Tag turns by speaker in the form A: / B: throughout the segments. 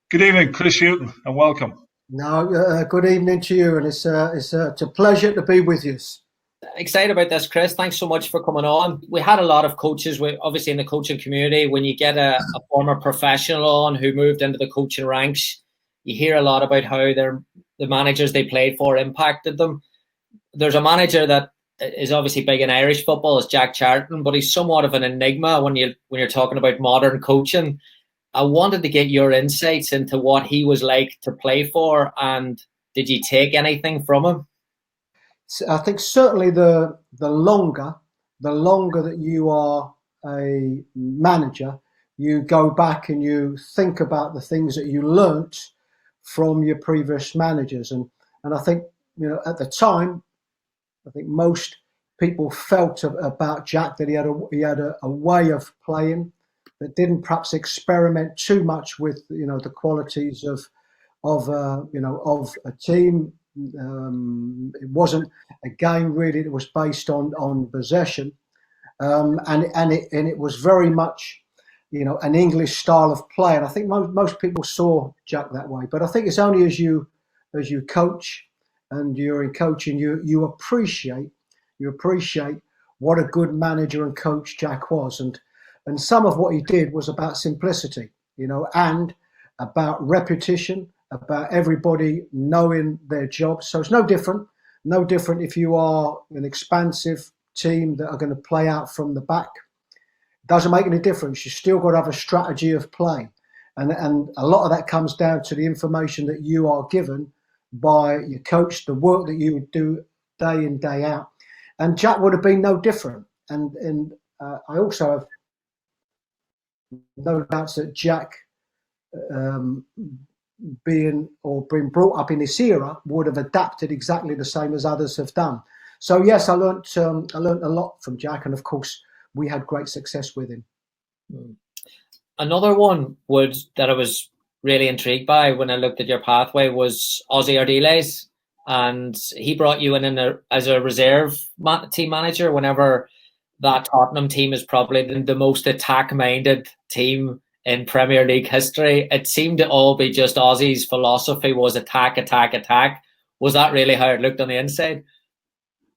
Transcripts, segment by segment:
A: Good evening, Chris Hughton, and welcome.
B: No, good evening to you, and it's a pleasure to be with you.
C: Excited about this, Chris. Thanks so much for coming on. We had a lot of coaches, obviously in the coaching community. When you get a former professional on who moved into the coaching ranks, you hear a lot about how the managers they played for impacted them. There's a manager that is obviously big in Irish football, is Jack Charlton, but he's somewhat of an enigma when you're talking about modern coaching. I wanted to get your insights into what he was like to play for, and did you take anything from him?
B: I think certainly the longer that you are a manager, you go back and you think about the things that you learnt from your previous managers, and I think at the time, I think most people felt about Jack that he had a way of playing that didn't perhaps experiment too much with the qualities of a team. It wasn't a game really that was based on possession, and it was very much an English style of play. And I think most people saw Jack that way. But I think it's only as you coach and you're in coaching, you appreciate what a good manager and coach Jack was, and some of what he did was about simplicity, and about repetition, about everybody knowing their job. So it's no different if you are an expansive team that are going to play out from the back. It doesn't make any difference. You still got to have a strategy of play. And a lot of that comes down to the information that you are given by your coach, the work that you would do day in, day out. And Jack would have been no different. And I also have no doubts that Jack, being brought up in this era, would have adapted exactly the same as others have done. So yes, I learnt a lot from Jack, and of course we had great success with him.
C: Another one that I was really intrigued by when I looked at your pathway was Ozzy Ardiles, and he brought you in as a reserve team manager whenever that Tottenham team is probably the most attack-minded team in Premier League history. It seemed to all be just Ozzy's philosophy was attack, attack, attack. Was that really how it looked on the inside?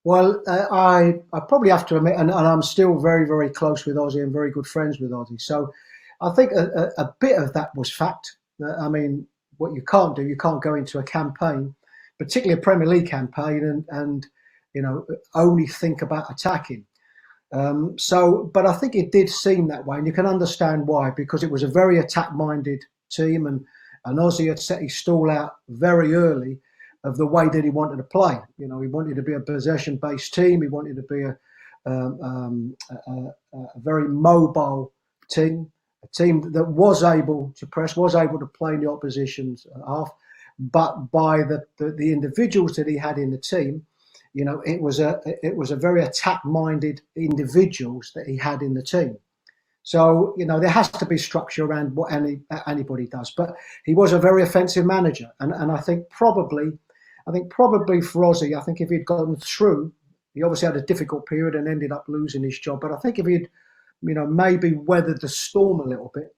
B: Well, I probably have to admit, and I'm still very, very close with Ozzy and very good friends with Ozzy. So I think a bit of that was fact. I mean, what you can't do, you can't go into a campaign, particularly a Premier League campaign, and only think about attacking. But I think it did seem that way, and you can understand why, because it was a very attack-minded team, and Ozzy had set his stall out very early of the way that he wanted to play. He wanted to be a possession-based team. He wanted to be a very mobile team, a team that was able to press, was able to play in the opposition's half, but by the individuals that he had in the team, it was a very attack-minded individuals that he had in the team. So there has to be structure around what anybody does. But he was a very offensive manager, and I think probably for Ozzy, I think if he'd gone through, he obviously had a difficult period and ended up losing his job. But I think if he'd maybe weathered the storm a little bit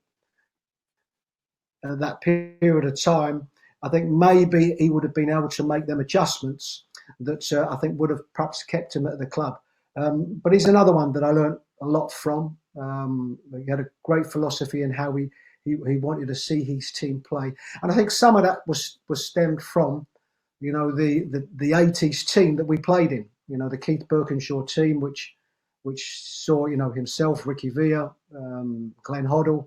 B: that period of time, I think maybe he would have been able to make them adjustments that I think would have perhaps kept him at the club. But he's another one that I learned a lot from. He had a great philosophy in how he wanted to see his team play, and I think some of that was stemmed from the 80s team that we played in. The Keith Birkinshaw team, which saw himself, Ricky Villa, Glenn Hoddle,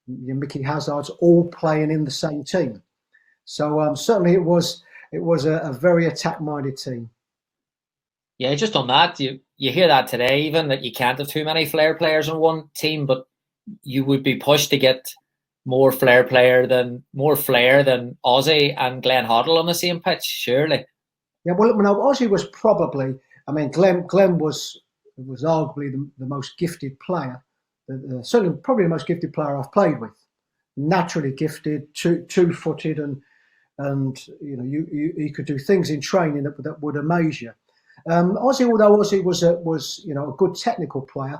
B: Mickey Hazard's all playing in the same team. So certainly it was a very attack-minded team.
C: Yeah, just on that, you hear that today, even that you can't have too many flair players on one team, but you would be pushed to get more flair than Ozzy and Glenn Hoddle on the same pitch, surely.
B: Yeah, well, Ozzy was probably. I mean, Glenn was arguably the most gifted player, certainly probably the most gifted player I've played with. Naturally gifted, two-footed, and he could do things in training that would amaze you. Ozzy, although Ozzy was a good technical player,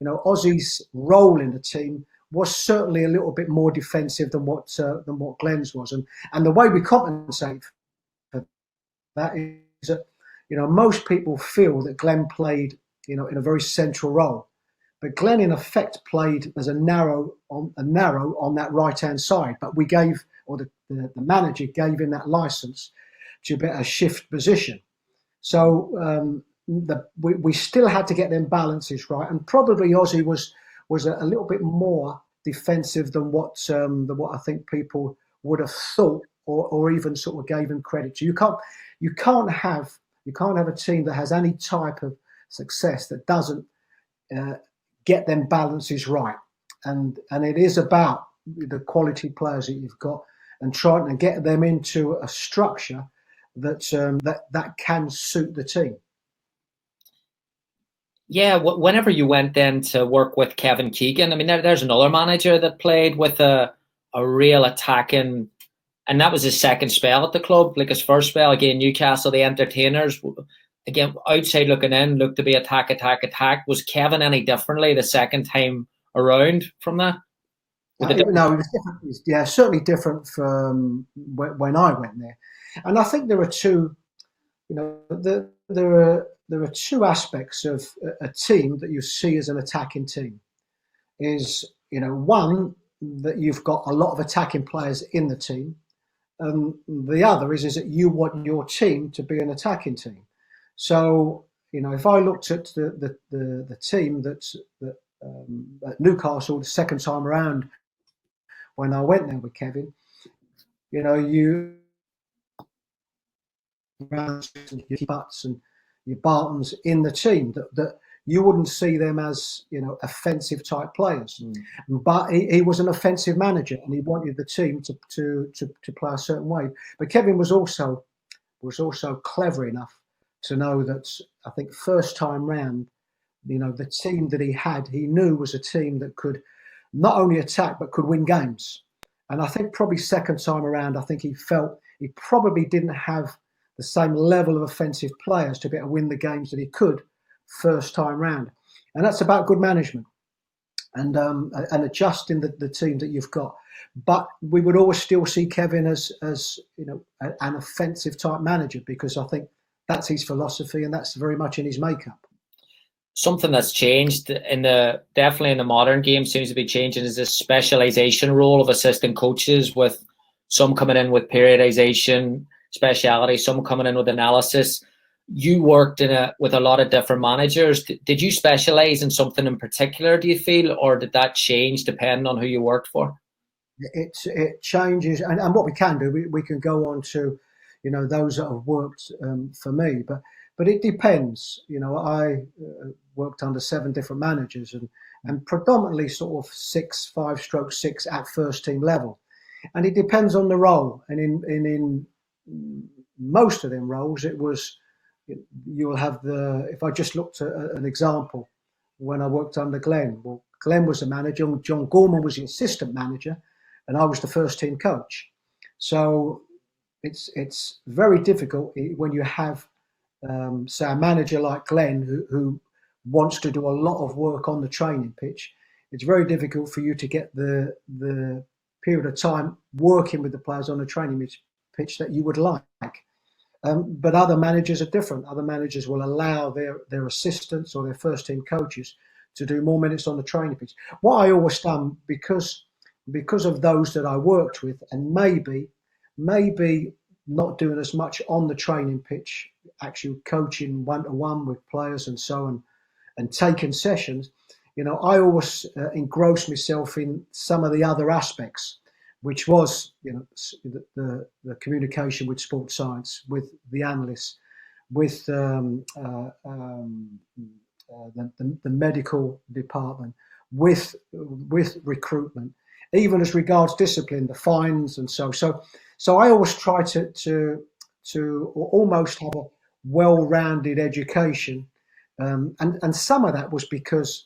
B: Ozzy's role in the team was certainly a little bit more defensive than what Glenn's was, and the way we compensate for that is that most people feel that Glenn played in a very central role, but Glenn in effect played as a narrow on that right hand side. But we gave, or the manager gave him that license to be a shift position. So we still had to get them balances right, and probably Ozzy was a little bit more defensive than what I think people would have thought, or even sort of gave him credit to. You can't have a team that has any type of success that doesn't get them balances right, and it is about the quality players that you've got and trying to get them into a structure that can suit the team.
C: Yeah, whenever you went then to work with Kevin Keegan, I mean, there's another manager that played with a real attacking, and that was his second spell at the club. Like his first spell, again, Newcastle, the Entertainers, again, outside looking in, looked to be attack. Was Kevin any differently the second time around from that?
B: No, it was different. Yeah, certainly different from when I went there. And I think there are two, there are two aspects of a team that you see as an attacking team. Is one, that you've got a lot of attacking players in the team, and the other is that you want your team to be an attacking team. So if I looked at the team at Newcastle the second time around when I went there with Kevin, you your Butts and your Bartons in the team that you wouldn't see them as offensive type players, but he was an offensive manager and he wanted the team to play a certain way. But Kevin was also clever enough to know that I think first time round, the team that he knew was a team that could not only attack but could win games. And I think probably second time around, I think he felt he probably didn't have the same level of offensive players to be able to win the games that he could first time round. And that's about good management and adjusting the team that you've got. But we would always still see Kevin as an offensive type manager, because I think that's his philosophy and that's very much in his makeup.
C: Something that's changed definitely in the modern game seems to be changing is this specialization role of assistant coaches, with some coming in with periodization, speciality, some coming in with analysis. You worked with a lot of different managers. Did you specialize in something in particular, do you feel, or did that change depending on who you worked for?
B: It changes, and what we can do, we can go on to those that have worked for me, but it depends. I worked under 7 different managers and predominantly sort of 5/6 at first team level, and it depends on the role. And in most of them roles, it was you'll have if I just looked at an example, when I worked under Glenn, well, Glenn was the manager, John Gorman was the assistant manager, and I was the first team coach. So it's very difficult when you have say a manager like Glenn who wants to do a lot of work on the training pitch. It's very difficult for you to get the period of time working with the players on the training pitch that you would like. But other managers are different. Other managers will allow their assistants or their first team coaches to do more minutes on the training pitch. What I always done, because of those that I worked with, and maybe not doing as much on the training pitch, actual coaching one-to-one with players and so on, and taking sessions, I always engrossed myself in some of the other aspects, which was the communication with sports science, with the analysts, with the medical department, with recruitment, even as regards discipline, the fines and so. So I always try to almost have a well-rounded education, and some of that was because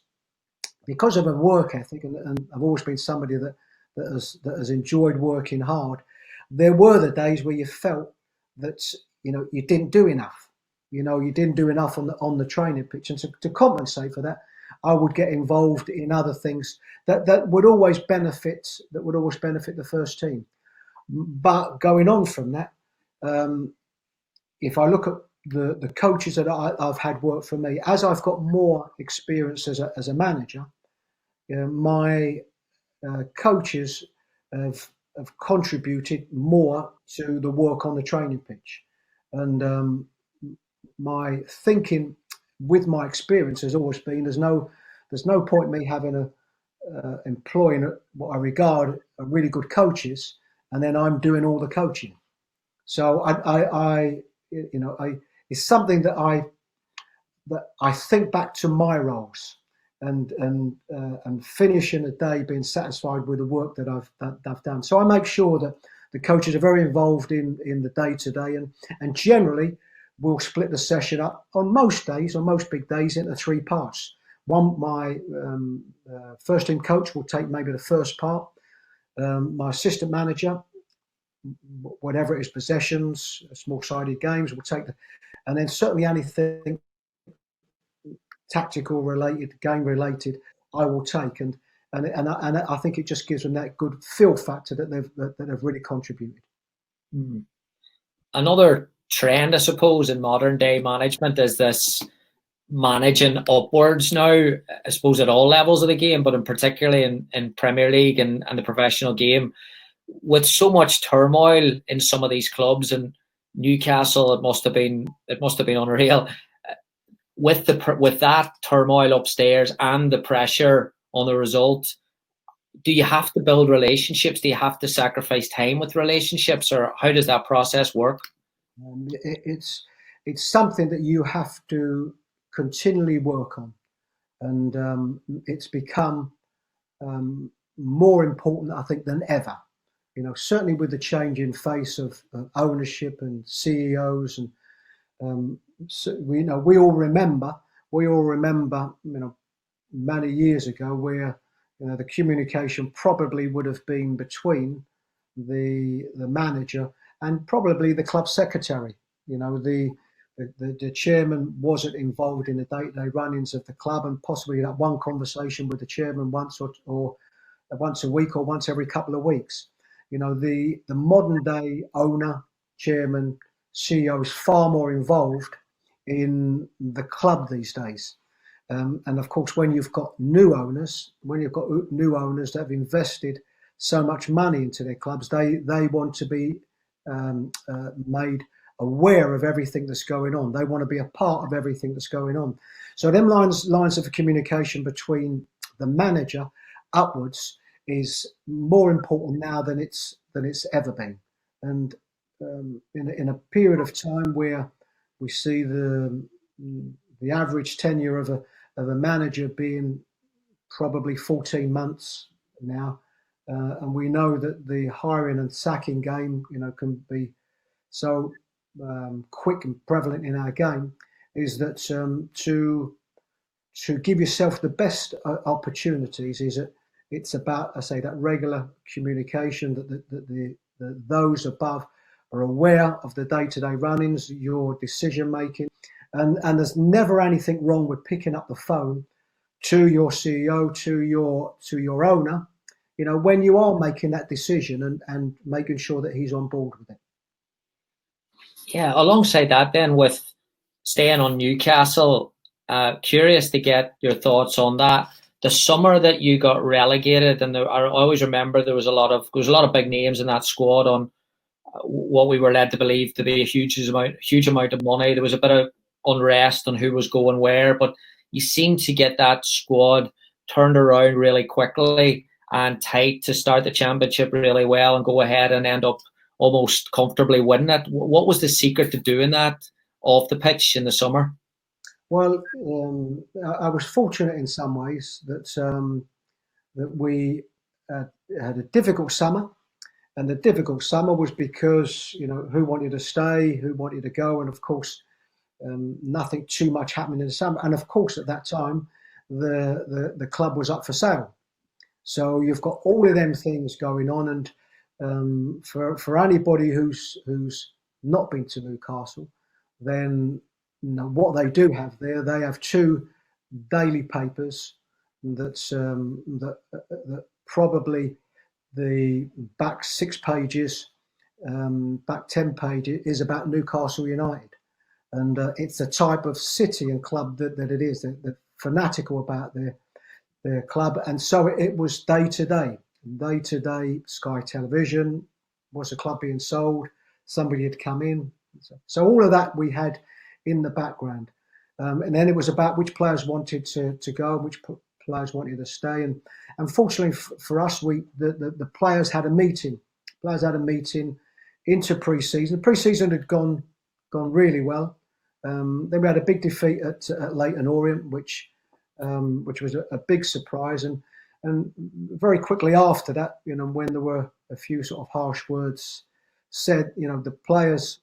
B: of a work ethic, and I've always been somebody that has enjoyed working hard. There were the days where you felt that you didn't do enough. You didn't do enough on the training pitch, and to compensate for that, I would get involved in other things that would always benefit the first team. But going on from that, if I look at the coaches that I've had work for me, as I've got more experience as a manager, my coaches have contributed more to the work on the training pitch. And my thinking with my experience has always been there's no point me having employing what I regard are really good coaches, and then I'm doing all the coaching. So it's something that I think back to my roles, and finishing a day being satisfied with the work that I've done. So I make sure that the coaches are very involved in the day to day, and generally we'll split the session up on most days, on most big days, into 3 parts. One, my first team coach will take maybe the first part. My assistant manager, whatever it is, possessions, small-sided games, will take and then certainly anything tactical related, game related, I will take, and I think it just gives them that good feel factor that they've really contributed.
C: Another trend, I suppose, in modern day management is this managing upwards now, I suppose, at all levels of the game, but in particularly in Premier League and the professional game, with so much turmoil in some of these clubs. And Newcastle, it must have been unreal. With that turmoil upstairs and the pressure on the result, do you have to build relationships? Do you have to sacrifice time with relationships, or how does that process work?
B: It's something that you have to continually work on, and it's become more important, I think, than ever. Certainly with the change in face of ownership and CEOs, and so we all remember, many years ago where the communication probably would have been between the manager and probably the club secretary. The chairman wasn't involved in the day-to-day runnings of the club, and possibly that one conversation with the chairman once or once a week or once every couple of weeks. The modern day owner, chairman, CEO is far more involved in the club these days. And of course, when you've got new owners that have invested so much money into their clubs, they want to be made aware of everything that's going on. They want to be a part of everything that's going on. So them lines of communication between the manager upwards is more important now than it's ever been. And in a period of time where we see the average tenure of a manager being probably 14 months now, and we know that the hiring and sacking game, can be so quick and prevalent in our game, is that to give yourself the best opportunities is it's about, I say, that regular communication, that those above are aware of the day-to-day runnings, your decision making, and there's never anything wrong with picking up the phone to your CEO, to your owner, when you are making that decision, and making sure that he's on board with it.
C: Yeah, alongside that, then, with staying on Newcastle, curious to get your thoughts on that. The summer that you got relegated, and I always remember there was a lot of big names in that squad on what we were led to believe to be a huge amount of money. There was a bit of unrest on who was going where, but you seemed to get that squad turned around really quickly and tight to start the championship really well and go ahead and end up almost comfortably winning it. What was the secret to doing that off the pitch in the summer?
B: Well, I was fortunate in some ways that we had a difficult summer, and the difficult summer was because who wanted to stay, who wanted to go, and of course nothing too much happened in the summer. And of course at that time the club was up for sale, so you've got all of them things going on. And for anybody who's not been to Newcastle, then what they do have there, they have two daily papers that probably the back 6 pages, back 10 pages is about Newcastle United. And it's the type of city and club that it is. They're fanatical about their club. And so it was day to day, Sky Television, was the club being sold, somebody had come in. So all of that we had in the background. And then it was about which players wanted to go, which players wanted to stay. And unfortunately for us, the players had a meeting. Players had a meeting into pre-season. Pre-season had gone really well. Then we had a big defeat at Leyton Orient, which was a big surprise. And very quickly after that, when there were a few sort of harsh words said, the players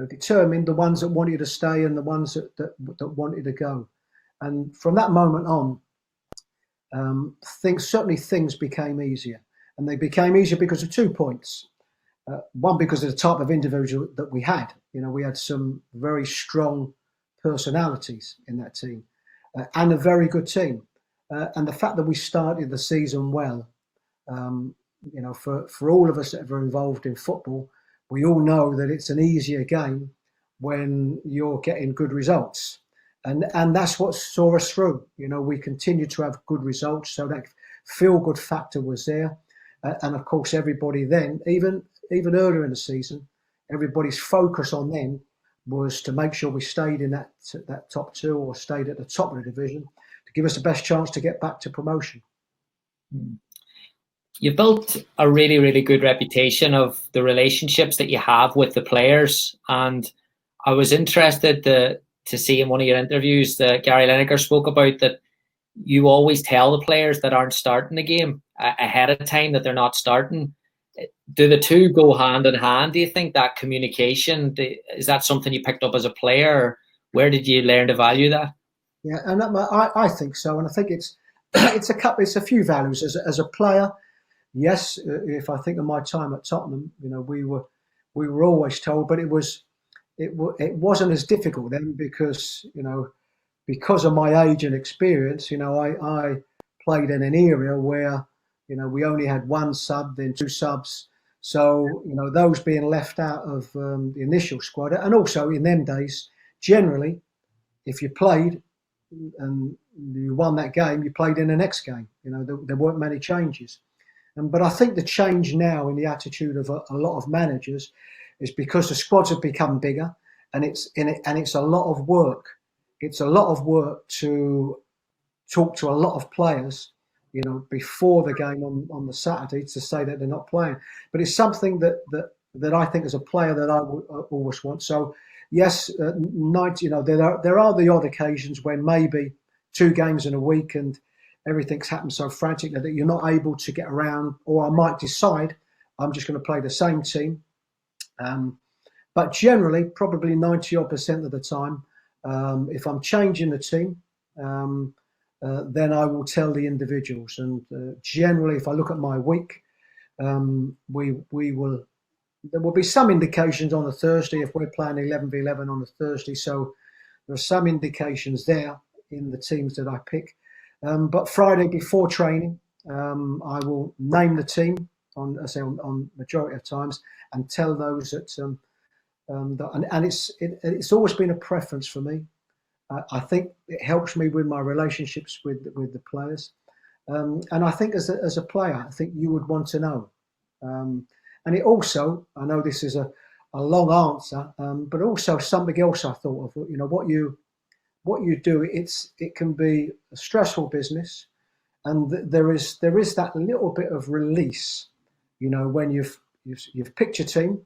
B: determined the ones that wanted to stay and the ones that wanted to go. And from that moment on, things became easier. And they became easier because of 2 points. One, because of the type of individual that we had. We had some very strong personalities in that team and a very good team. And the fact that we started the season well, for all of us that are involved in football, we all know that it's an easier game when you're getting good results. And that's what saw us through. We continued to have good results. So that feel-good factor was there. And of course, everybody then, even earlier in the season, everybody's focus on them was to make sure we stayed in that top 2 or stayed at the top of the division to give us the best chance to get back to promotion.
C: You built a really, really good reputation of the relationships that you have with the players. And I was interested to see in one of your interviews that Gary Lineker spoke about that you always tell the players that aren't starting the game ahead of time that they're not starting. Do the two go hand in hand? Do you think that communication, is that something you picked up as a player? Or where did you learn to value that?
B: Yeah, and I think so. And I think it's a few values as a player. Yes, if I think of my time at Tottenham, we were always told, but it wasn't as difficult then because of my age and experience. I played in an area where we only had 1 sub, then 2 subs. So those being left out of the initial squad, and also in them days, generally, if you played and you won that game, you played in the next game. There weren't many changes. But I think the change now in the attitude of a lot of managers is because the squads have become bigger, and it's a lot of work. It's a lot of work to talk to a lot of players, before the game on the Saturday to say that they're not playing. But it's something that I think as a player that I would always want. So yes, there are the odd occasions when maybe 2 games in a week and everything's happened so frantically that you're not able to get around, or I might decide I'm just going to play the same team. But generally, probably 90% of the time, if I'm changing the team, then I will tell the individuals. And generally, if I look at my week, there will be some indications on a Thursday if we're playing 11v11 on a Thursday. So there are some indications there in the teams that I pick. But Friday before training, I will name the team on majority of times and tell those that and it's always been a preference for me. I think it helps me with my relationships with the players, and I think as a player, I think you would want to know. And it also, I know this is a long answer, but also something else I thought of. What you do, it can be a stressful business, and there is that little bit of release. When you've picked your team,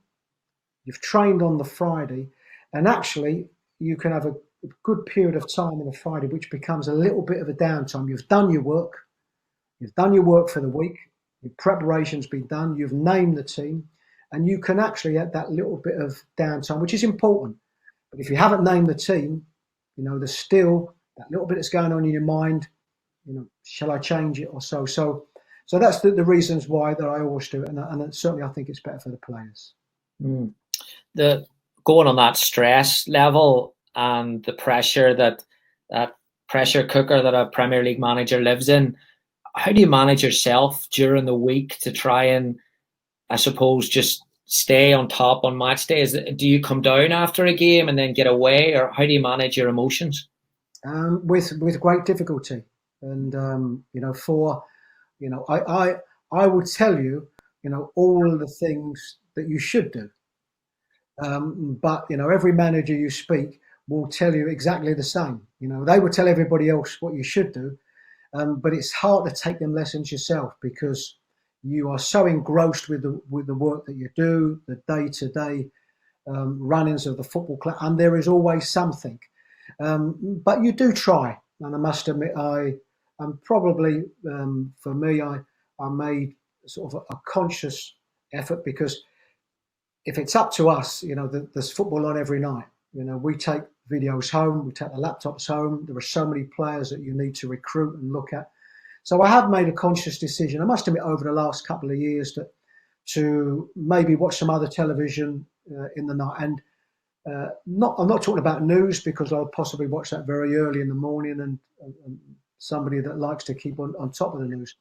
B: you've trained on the Friday, and actually you can have a good period of time on a Friday, which becomes a little bit of a downtime. You've done your work. You've done your work for the week. Your preparation's been done. You've named the team, and you can actually have that little bit of downtime, which is important. But if you haven't named the team, there's still that little bit that's going on in your mind. Shall I change it or so? So that's the reasons why that I always do it, and certainly I think it's better for the players.
C: The going on that stress level and the pressure that pressure cooker that a Premier League manager lives in. How do you manage yourself during the week to try and, I suppose, just stay on top on match days? Do you come down after a game and then get away, or how do you manage your emotions?
B: With great difficulty, and I would tell you, all the things that you should do, but every manager you speak will tell you exactly the same. They will tell everybody else what you should do, but it's hard to take them lessons yourself because you are so engrossed with the work that you do, the day-to-day runnings of the football club, and there is always something. But you do try, and I must admit, I'm probably for me, I made sort of a conscious effort because if it's up to us, there's football on every night. We take videos home, we take the laptops home. There are so many players that you need to recruit and look at. So I have made a conscious decision, I must admit, over the last couple of years to maybe watch some other television in the night. And I'm not talking about news because I'll possibly watch that very early in the morning and somebody that likes to keep on top of the news.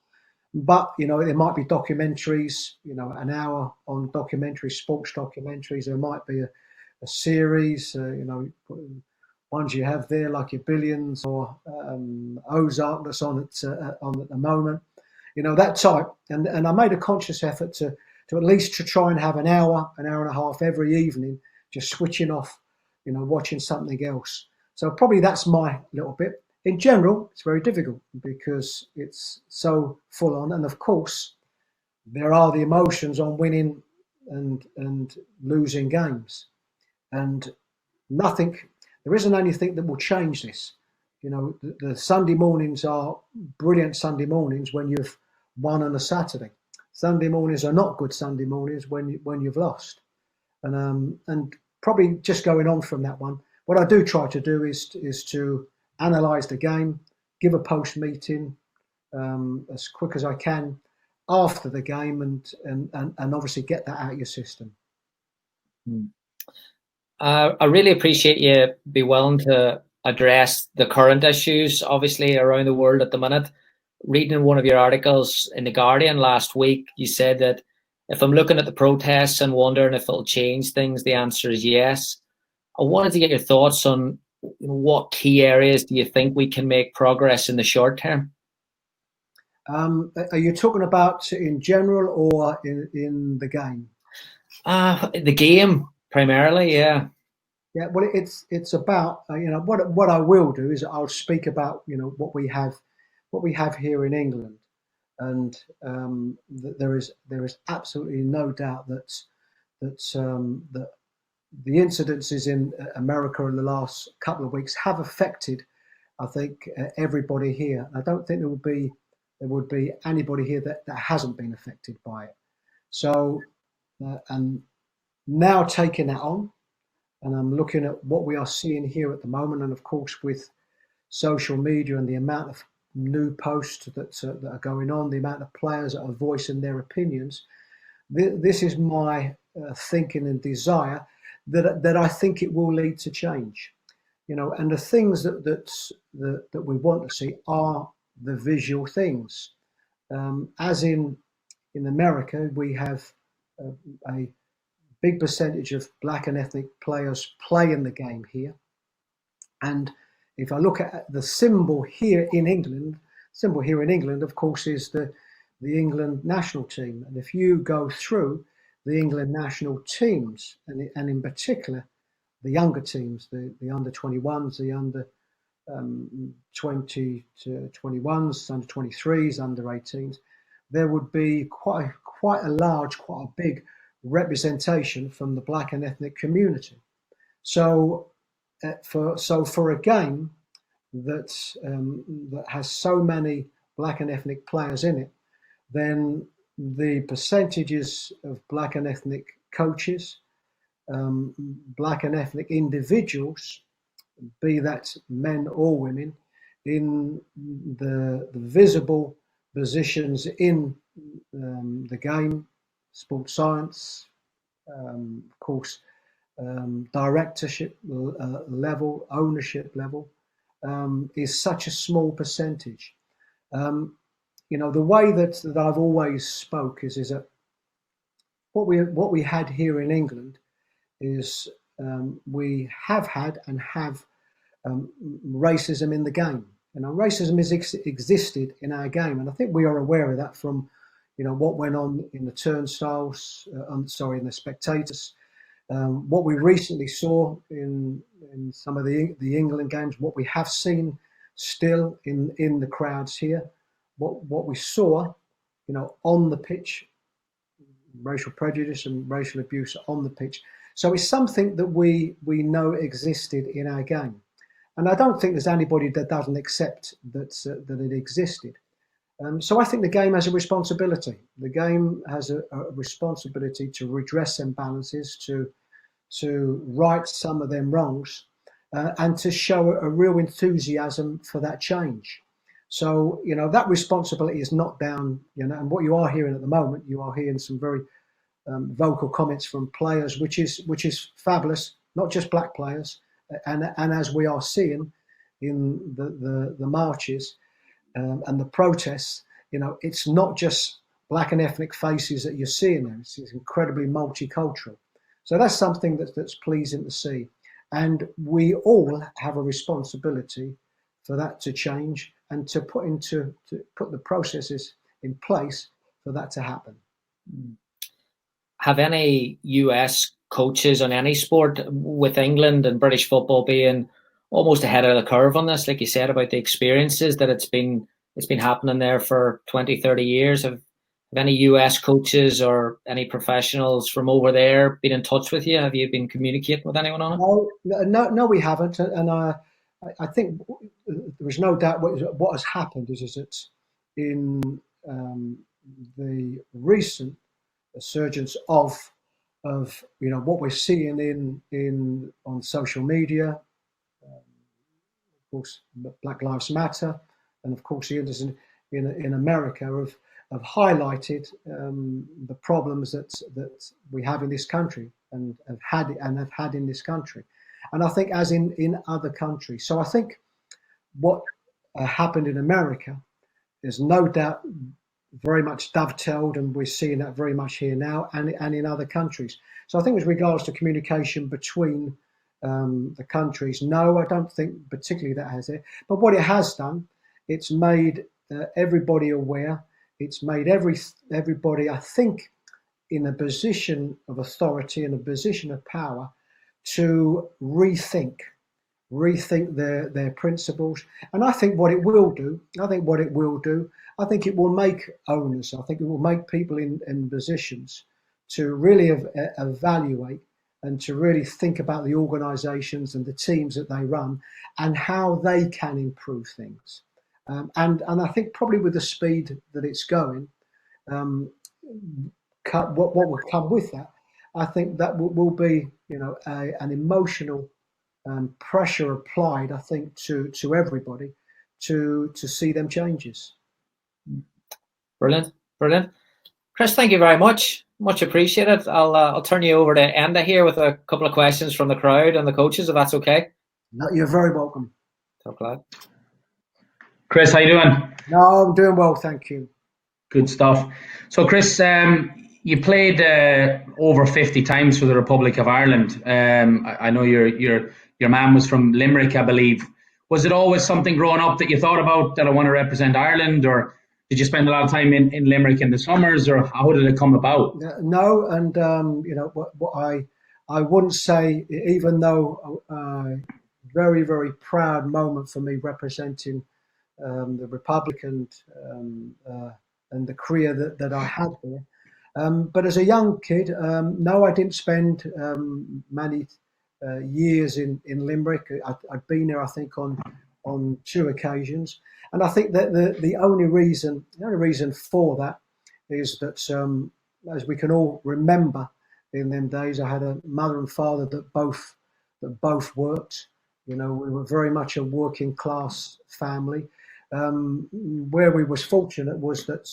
B: But, there might be documentaries, an hour on documentaries, sports documentaries. There might be a series, ones you have there like your Billions or Ozark that's on at the moment, that type. And I made a conscious effort to at least to try and have an hour and a half every evening, just switching off, watching something else. So probably that's my little bit. In general, it's very difficult because it's so full on. And of course, there are the emotions on winning and losing games. And there isn't anything that will change this. The Sunday mornings are brilliant Sunday mornings when you've won on a Saturday. Sunday mornings are not good Sunday mornings when you've lost. And probably just going on from that one, what I do try to do is to analyse the game, give a post meeting as quick as I can after the game, and obviously get that out of your system.
C: I really appreciate you be willing to address the current issues, obviously, around the world at the minute. Reading one of your articles in The Guardian last week, you said that if I'm looking at the protests and wondering if it'll change things, the answer is yes. I wanted to get your thoughts on what key areas do you think we can make progress in the short term?
B: Are you talking about in general or in the game?
C: The game primarily, yeah.
B: Yeah, well, it's about what I will do is I'll speak about what we have here in England, and there is absolutely no doubt that the incidences in America in the last couple of weeks have affected, I think, everybody here. I don't think there would be anybody here that hasn't been affected by it. So, and now taking that on, and I'm looking at what we are seeing here at the moment, and of course with social media and the amount of new posts that are going on, the amount of players that are voicing their opinions. This is my thinking and desire that I think it will lead to change. And the things that we want to see are the visual things. As in America, we have a big percentage of black and ethnic players play in the game here. And if I look at the symbol here in England, of course, is the England national team. And if you go through the England national teams, and in particular, the younger teams, the under 21s, the under 20 to 21s, under 23s, under 18s, there would be quite a big representation from the black and ethnic community. So for a game that has so many black and ethnic players in it, then the percentages of black and ethnic coaches, black and ethnic individuals, be that men or women, in the visible positions in the game, sports science, of course, directorship level, ownership level, is such a small percentage. The way that I've always spoke is that what we had here in England is we have had and have racism in the game. Racism has existed in our game, and I think we are aware of that from, what went on in the turnstiles. In the spectators. What we recently saw in some of the England games, what we have seen still in the crowds here, what we saw, on the pitch, racial prejudice and racial abuse on the pitch. So it's something that we know existed in our game. And I don't think there's anybody that doesn't accept that it existed. So I think the game has a responsibility. The game has a responsibility to redress imbalances, to right some of them wrongs, and to show a real enthusiasm for that change. So, that responsibility is not down, and what you are hearing at the moment, you are hearing some very vocal comments from players, which is fabulous, not just black players. And as we are seeing in the marches and the protests, it's not just black and ethnic faces that you're seeing there. It's incredibly multicultural. So that's something that's pleasing to see. And we all have a responsibility for that to change and to put the processes in place for that to happen.
C: Have any US coaches on any sport, with England and British football being almost ahead of the curve on this, like you said, about the experiences that it's been happening there for 20, 30 years? Have any US coaches or any professionals from over there been in touch with you? Have you been communicating with anyone on
B: it? No, we haven't. And I think there is no doubt what has happened is that in the recent resurgence of what we're seeing on social media, of course, Black Lives Matter, and of course the others in America have highlighted the problems that we have in this country and have had in this country, and I think as in other countries. So I think what happened in America is no doubt very much dovetailed, and we're seeing that very much here now and in other countries. So I think with regards to communication between the countries, no, I don't think particularly that has it. But what it has done, it's made everybody aware. It's made everybody, I think, in a position of authority, in a position of power, to rethink their principles. And I think what it will do, I think it will make owners, I think it will make people in positions to really evaluate and to really think about the organisations and the teams that they run and how they can improve things. And I think probably with the speed that it's going, what will come with that, I think that will be, an emotional pressure applied, I think, to everybody to see them changes.
C: Brilliant. Chris, thank you very much. Much appreciated. I'll turn you over to Enda here with a couple of questions from the crowd and the coaches, if that's okay.
B: No, you're very welcome.
C: So glad.
A: Chris, how you doing?
B: No, I'm doing well, thank you.
A: Good stuff. So, Chris, you played over 50 times for the Republic of Ireland. I know your man was from Limerick, I believe. Was it always something growing up that you thought about, that I want to represent Ireland, or did you spend a lot of time in Limerick in the summers, or how did it come about?
B: No, and what I wouldn't say, even though very, very proud moment for me representing the Republic and the career that I had there. But as a young kid, no, I didn't spend many years in Limerick. I'd been there, I think, on 2 occasions, and I think that the only reason for that is that, as we can all remember, in them days, I had a mother and father that both worked. We were very much a working class family. Where we was fortunate was that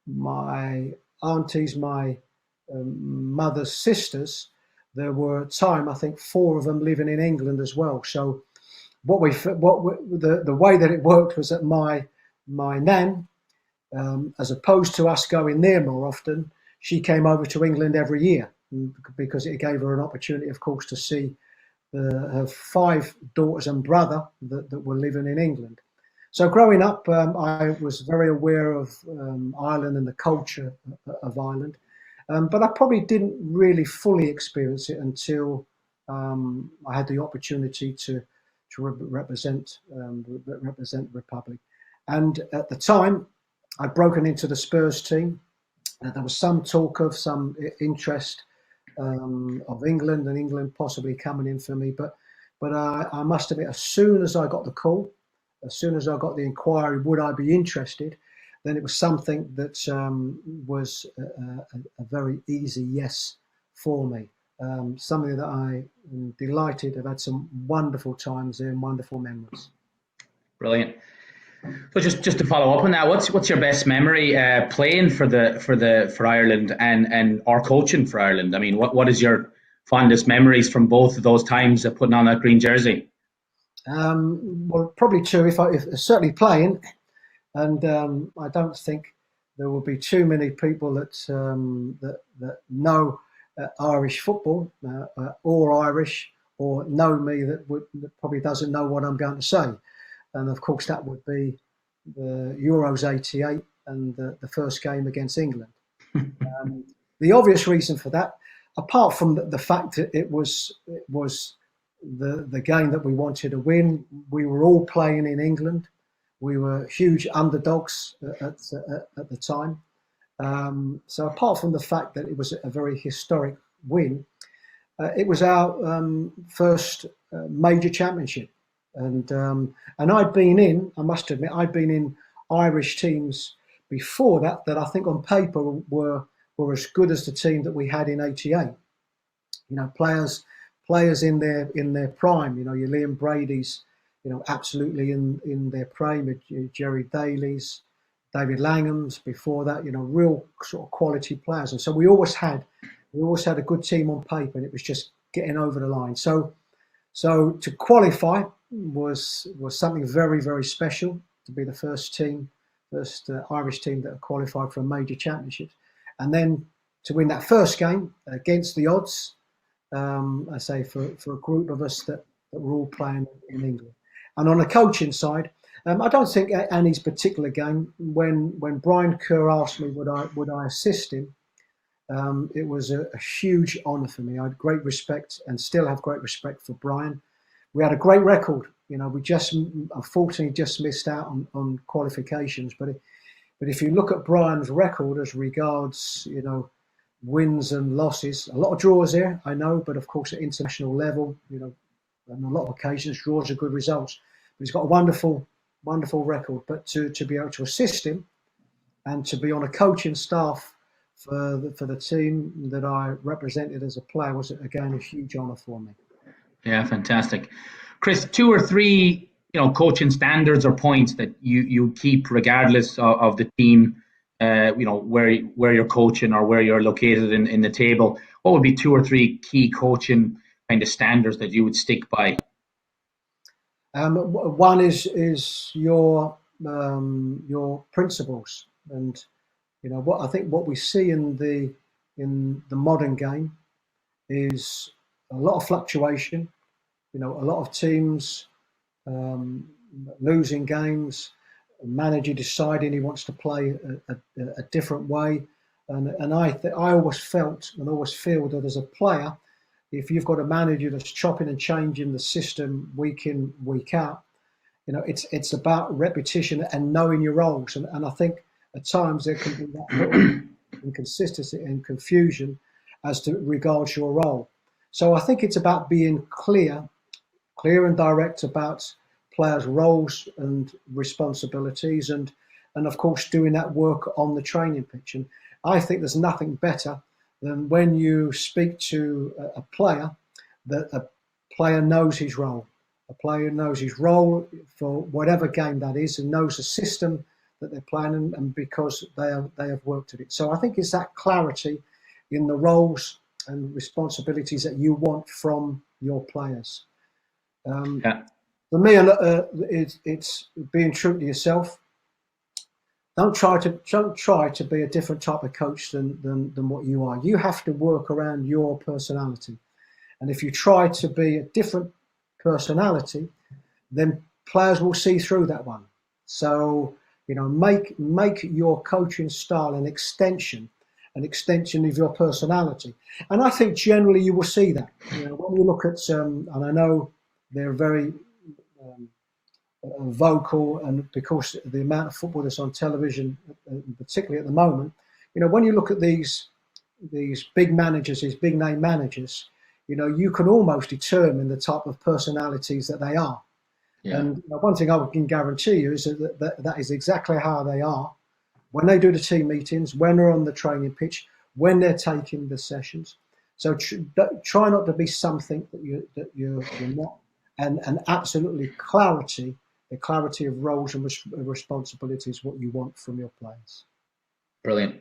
B: my aunties, my mother's sisters, there were at time, I think, 4 of them living in England as well. So the way that it worked was that my nan, as opposed to us going there more often, she came over to England every year because it gave her an opportunity, of course, to see her 5 daughters and brother that were living in England. So growing up, I was very aware of Ireland and the culture of Ireland, but I probably didn't really fully experience it until I had the opportunity to represent the Republic. And at the time, I'd broken into the Spurs team. There was some talk of some interest of England and England possibly coming in for me, but I must admit, as soon as I got the call, as soon as I got the inquiry, would I be interested? Then it was something that was a very easy yes for me. Something that I am delighted. I've had some wonderful times there and wonderful memories.
A: Brilliant. So just to follow up on that, what's your best memory playing for Ireland and or coaching for Ireland? I mean, what is your fondest memories from both of those times of putting on that green jersey?
B: Well, probably 2. If certainly playing, and I don't think there will be too many people that know Irish football or Irish or know me that probably doesn't know what I'm going to say. And of course, that would be the Euros '88 and the first game against England. The obvious reason for that, apart from the fact that it was the game that we wanted to win, we were all playing in England. We were huge underdogs at the time. So apart from the fact that it was a very historic win, it was our first major championship. And I'd been in, I must admit, I'd been in Irish teams before that I think on paper were as good as the team that we had in '88. You know, players in their prime. You know, your Liam Brady's, you know, absolutely in their prime. Jerry Daly's, David Langham's. Before that, you know, real sort of quality players. And so we always had a good team on paper, and it was just getting over the line. So to qualify was something very, very special, to be the first Irish team that qualified for a major championship, and then to win that first game against the odds. I say for a group of us that were all playing in England. And on the coaching side, I don't think Annie's particular game, when Brian Kerr asked me would I assist him, it was a huge honour for me. I had great respect and still have great respect for Brian. We had a great record. You know, we just unfortunately just missed out on qualifications. But if you look at Brian's record as regards, you know, wins and losses, a lot of draws there, I know, but of course at international level, you know, on a lot of occasions draws are good results. But he's got a wonderful record. But to be able to assist him and to be on a coaching staff for the team that I represented as a player was again a huge honour for me.
A: Yeah, fantastic. Chris, 2 or 3, you know, coaching standards or points that you keep regardless of the team, you know, where you're coaching or where you're located in the table. What would be 2 or 3 key coaching kind of standards that you would stick by?
B: One is your principles, and you know what we see in the modern game is a lot of fluctuation. You know, a lot of teams losing games, manager deciding he wants to play a different way, and I always felt and always feel that as a player, if you've got a manager that's chopping and changing the system week in, week out, you know, it's about repetition and knowing your roles. And I think at times there can be that little inconsistency and confusion as to regards your role. So I think it's about being clear and direct about players' roles and responsibilities, and of course doing that work on the training pitch. And I think there's nothing better than when you speak to a player, that a player knows his role. A player knows his role for whatever game that is and knows the system that they're playing, and because they have worked at it. So I think it's that clarity in the roles and responsibilities that you want from your players. For me, it's being true to yourself. Don't try to be a different type of coach than what you are. You have to work around your personality. And if you try to be a different personality, then players will see through that one. So, make your coaching style an extension of your personality. And I think generally you will see that. When you look at, and I know they're very vocal, and because the amount of football that's on television, particularly at the moment, when you look at these big managers, these big name managers, you can almost determine the type of personalities that they are. Yeah. And one thing I can guarantee you is that is exactly how they are when they do the team meetings, when they're on the training pitch, when they're taking the sessions. So try not to be something that you're not, and absolutely the clarity of roles and responsibilities, what you want from your players.
A: Brilliant.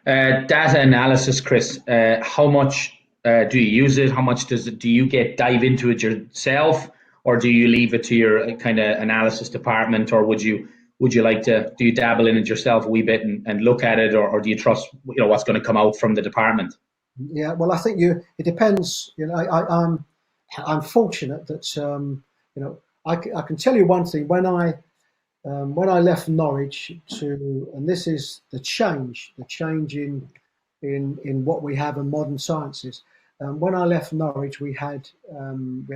A: Data analysis, Chris. How much do you use it? How much do you dive into it yourself, or do you leave it to your kind of analysis department, or would you like to, do you dabble in it yourself a wee bit and look at it, or do you trust what's going to come out from the department?
B: Yeah, well, I think it depends. I'm fortunate that I can tell you one thing. When I left Norwich and this is the change in what we have in modern sciences. When I left Norwich, we had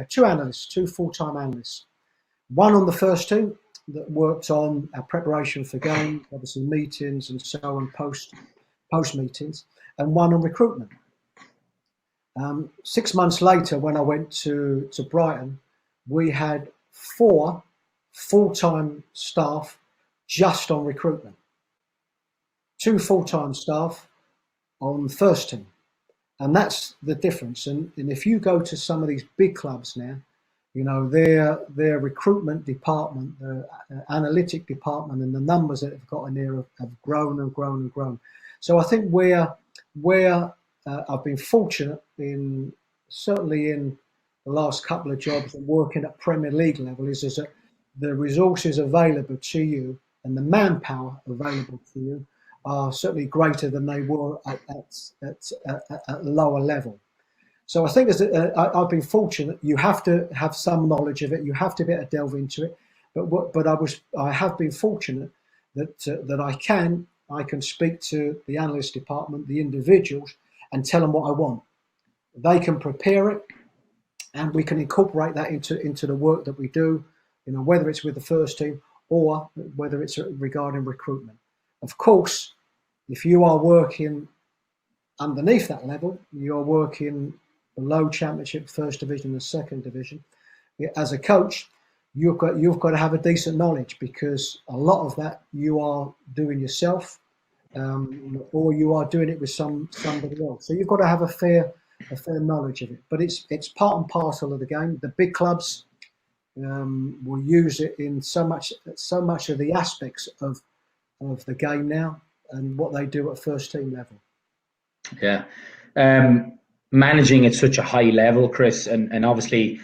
B: two full-time analysts. One on the first team that worked on our preparation for games, obviously meetings and so on, post meetings, and one on recruitment. 6 months later, when I went to Brighton, we had 4 full-time staff just on recruitment. 2 full-time staff on the first team. And that's the difference. And if you go to some of these big clubs now, their recruitment department, the analytic department, and the numbers that have got in there have grown and grown and grown. So I think where I've been fortunate certainly in the last couple of jobs and working at Premier League level is that the resources available to you and the manpower available to you are certainly greater than they were at lower level. So I think I've been fortunate. You have to have some knowledge of it. You have to be able to delve into it. But I have been fortunate that I can speak to the analyst department, the individuals, and tell them what I want. They can prepare it, and we can incorporate that into the work that we do. Whether it's with the first team or whether it's regarding recruitment. Of course, if you are working underneath that level, you're working below Championship, First Division and Second Division. As a coach, you've got to have a decent knowledge, because a lot of that you are doing yourself, or you are doing it with somebody else. So you've got to have a fair knowledge of it. But it's part and parcel of the game. The big clubs will use it in so much of the aspects of the game now, and what they do at first team level.
A: Yeah. Managing at such a high level, Chris, and obviously,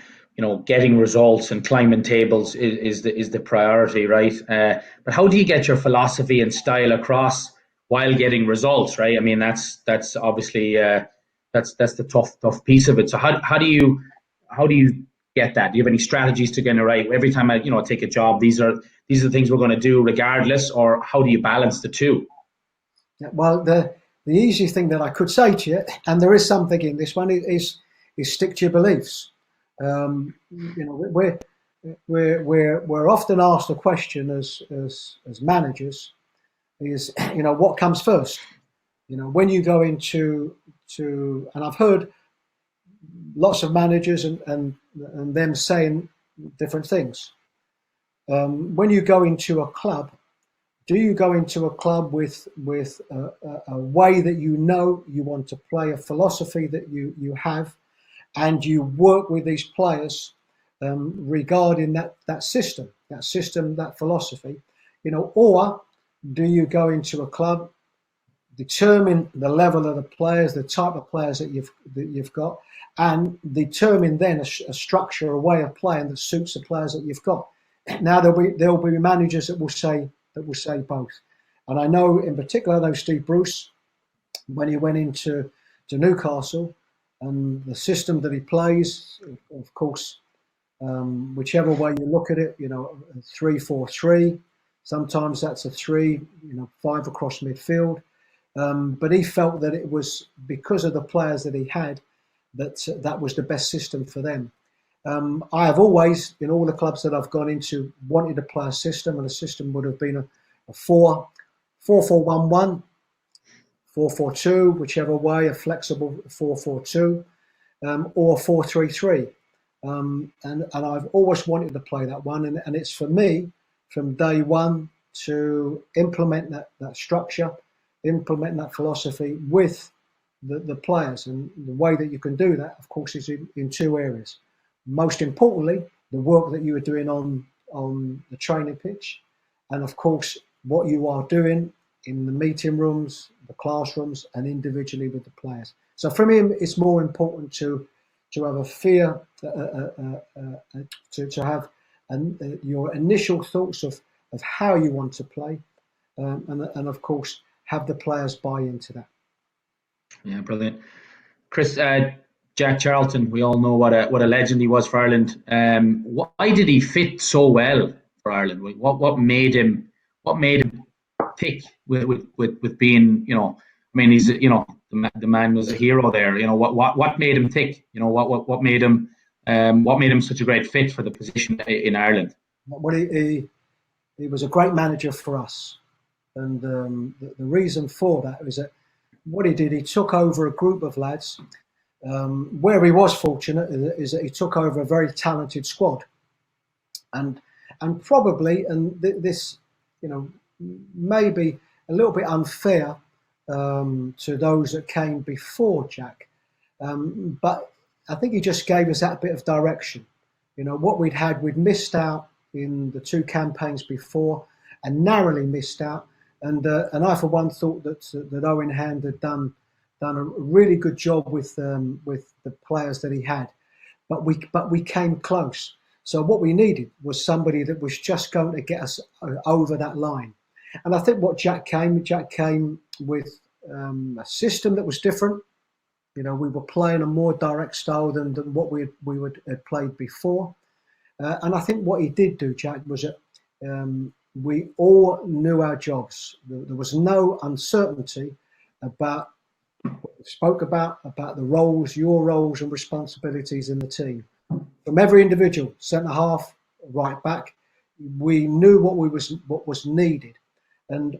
A: getting results and climbing tables is the priority, right? But how do you get your philosophy and style across while getting results, right? I mean, that's obviously that's the tough piece of it. So how do you get that? Do you have any strategies to get it right? Every time I take a job, these are the things we're going to do regardless, or how do you balance the two?
B: Yeah, well, the easy thing that I could say to you, and there is something in this one, is stick to your beliefs. We're often asked a question as managers is, what comes first? When you go into and I've heard lots of managers and them saying different things. When you go into a club, do you go into a club with a way that you want to play, a philosophy that you have, and you work with these players regarding that system, that philosophy, or do you go into a club determine the level of the players, the type of players that you've got, and determine then a structure, a way of playing that suits the players that you've got. Now there'll be managers that will say both, and I know in particular, I know Steve Bruce, when he went into Newcastle, and the system that he plays, of course, whichever way you look at it, 3-4-3. Sometimes that's a 3, 5 across midfield. But he felt that it was because of the players that he had that was the best system for them. I have always, in all the clubs that I've gone into, wanted to play a system, and the system would have been a 4-4-1-1, 4-4-2, whichever way, a flexible 4-4-2, or 4-3-3. And I've always wanted to play that one, and it's for me from day one to implement that structure, implement that philosophy with the players. And the way that you can do that, of course, is in 2 areas. Most importantly, the work that you are doing on the training pitch, and of course, what you are doing in the meeting rooms, the classrooms, and individually with the players. So for me, it's more important to have a fear, to have your initial thoughts of how you want to play, and of course have the players buy into that.
A: Yeah, brilliant, Chris. Jack Charlton, we all know what a legend he was for Ireland. Why did he fit so well for Ireland? What made him tick with being, I mean, he's, the man was a hero there. What made him tick? What made him such a great fit for the position in Ireland?
B: Well, he was a great manager for us, and the reason for that is that what he did, he took over a group of lads. Where he was fortunate is that he took over a very talented squad, and probably, and this, maybe a little bit unfair to those that came before Jack, but I think he just gave us that bit of direction. What we'd missed out in the 2 campaigns before, and narrowly missed out, and I for one thought that Owen Hand had done a really good job with the players that he had, but we came close. So what we needed was somebody that was just going to get us over that line. And I think what Jack came with a system that was different. We were playing a more direct style than what we had played before. And I think what he did do, Jack, was that we all knew our jobs. There was no uncertainty about what we spoke about the roles, your roles and responsibilities in the team. From every individual, centre half, right back, we knew what was needed. And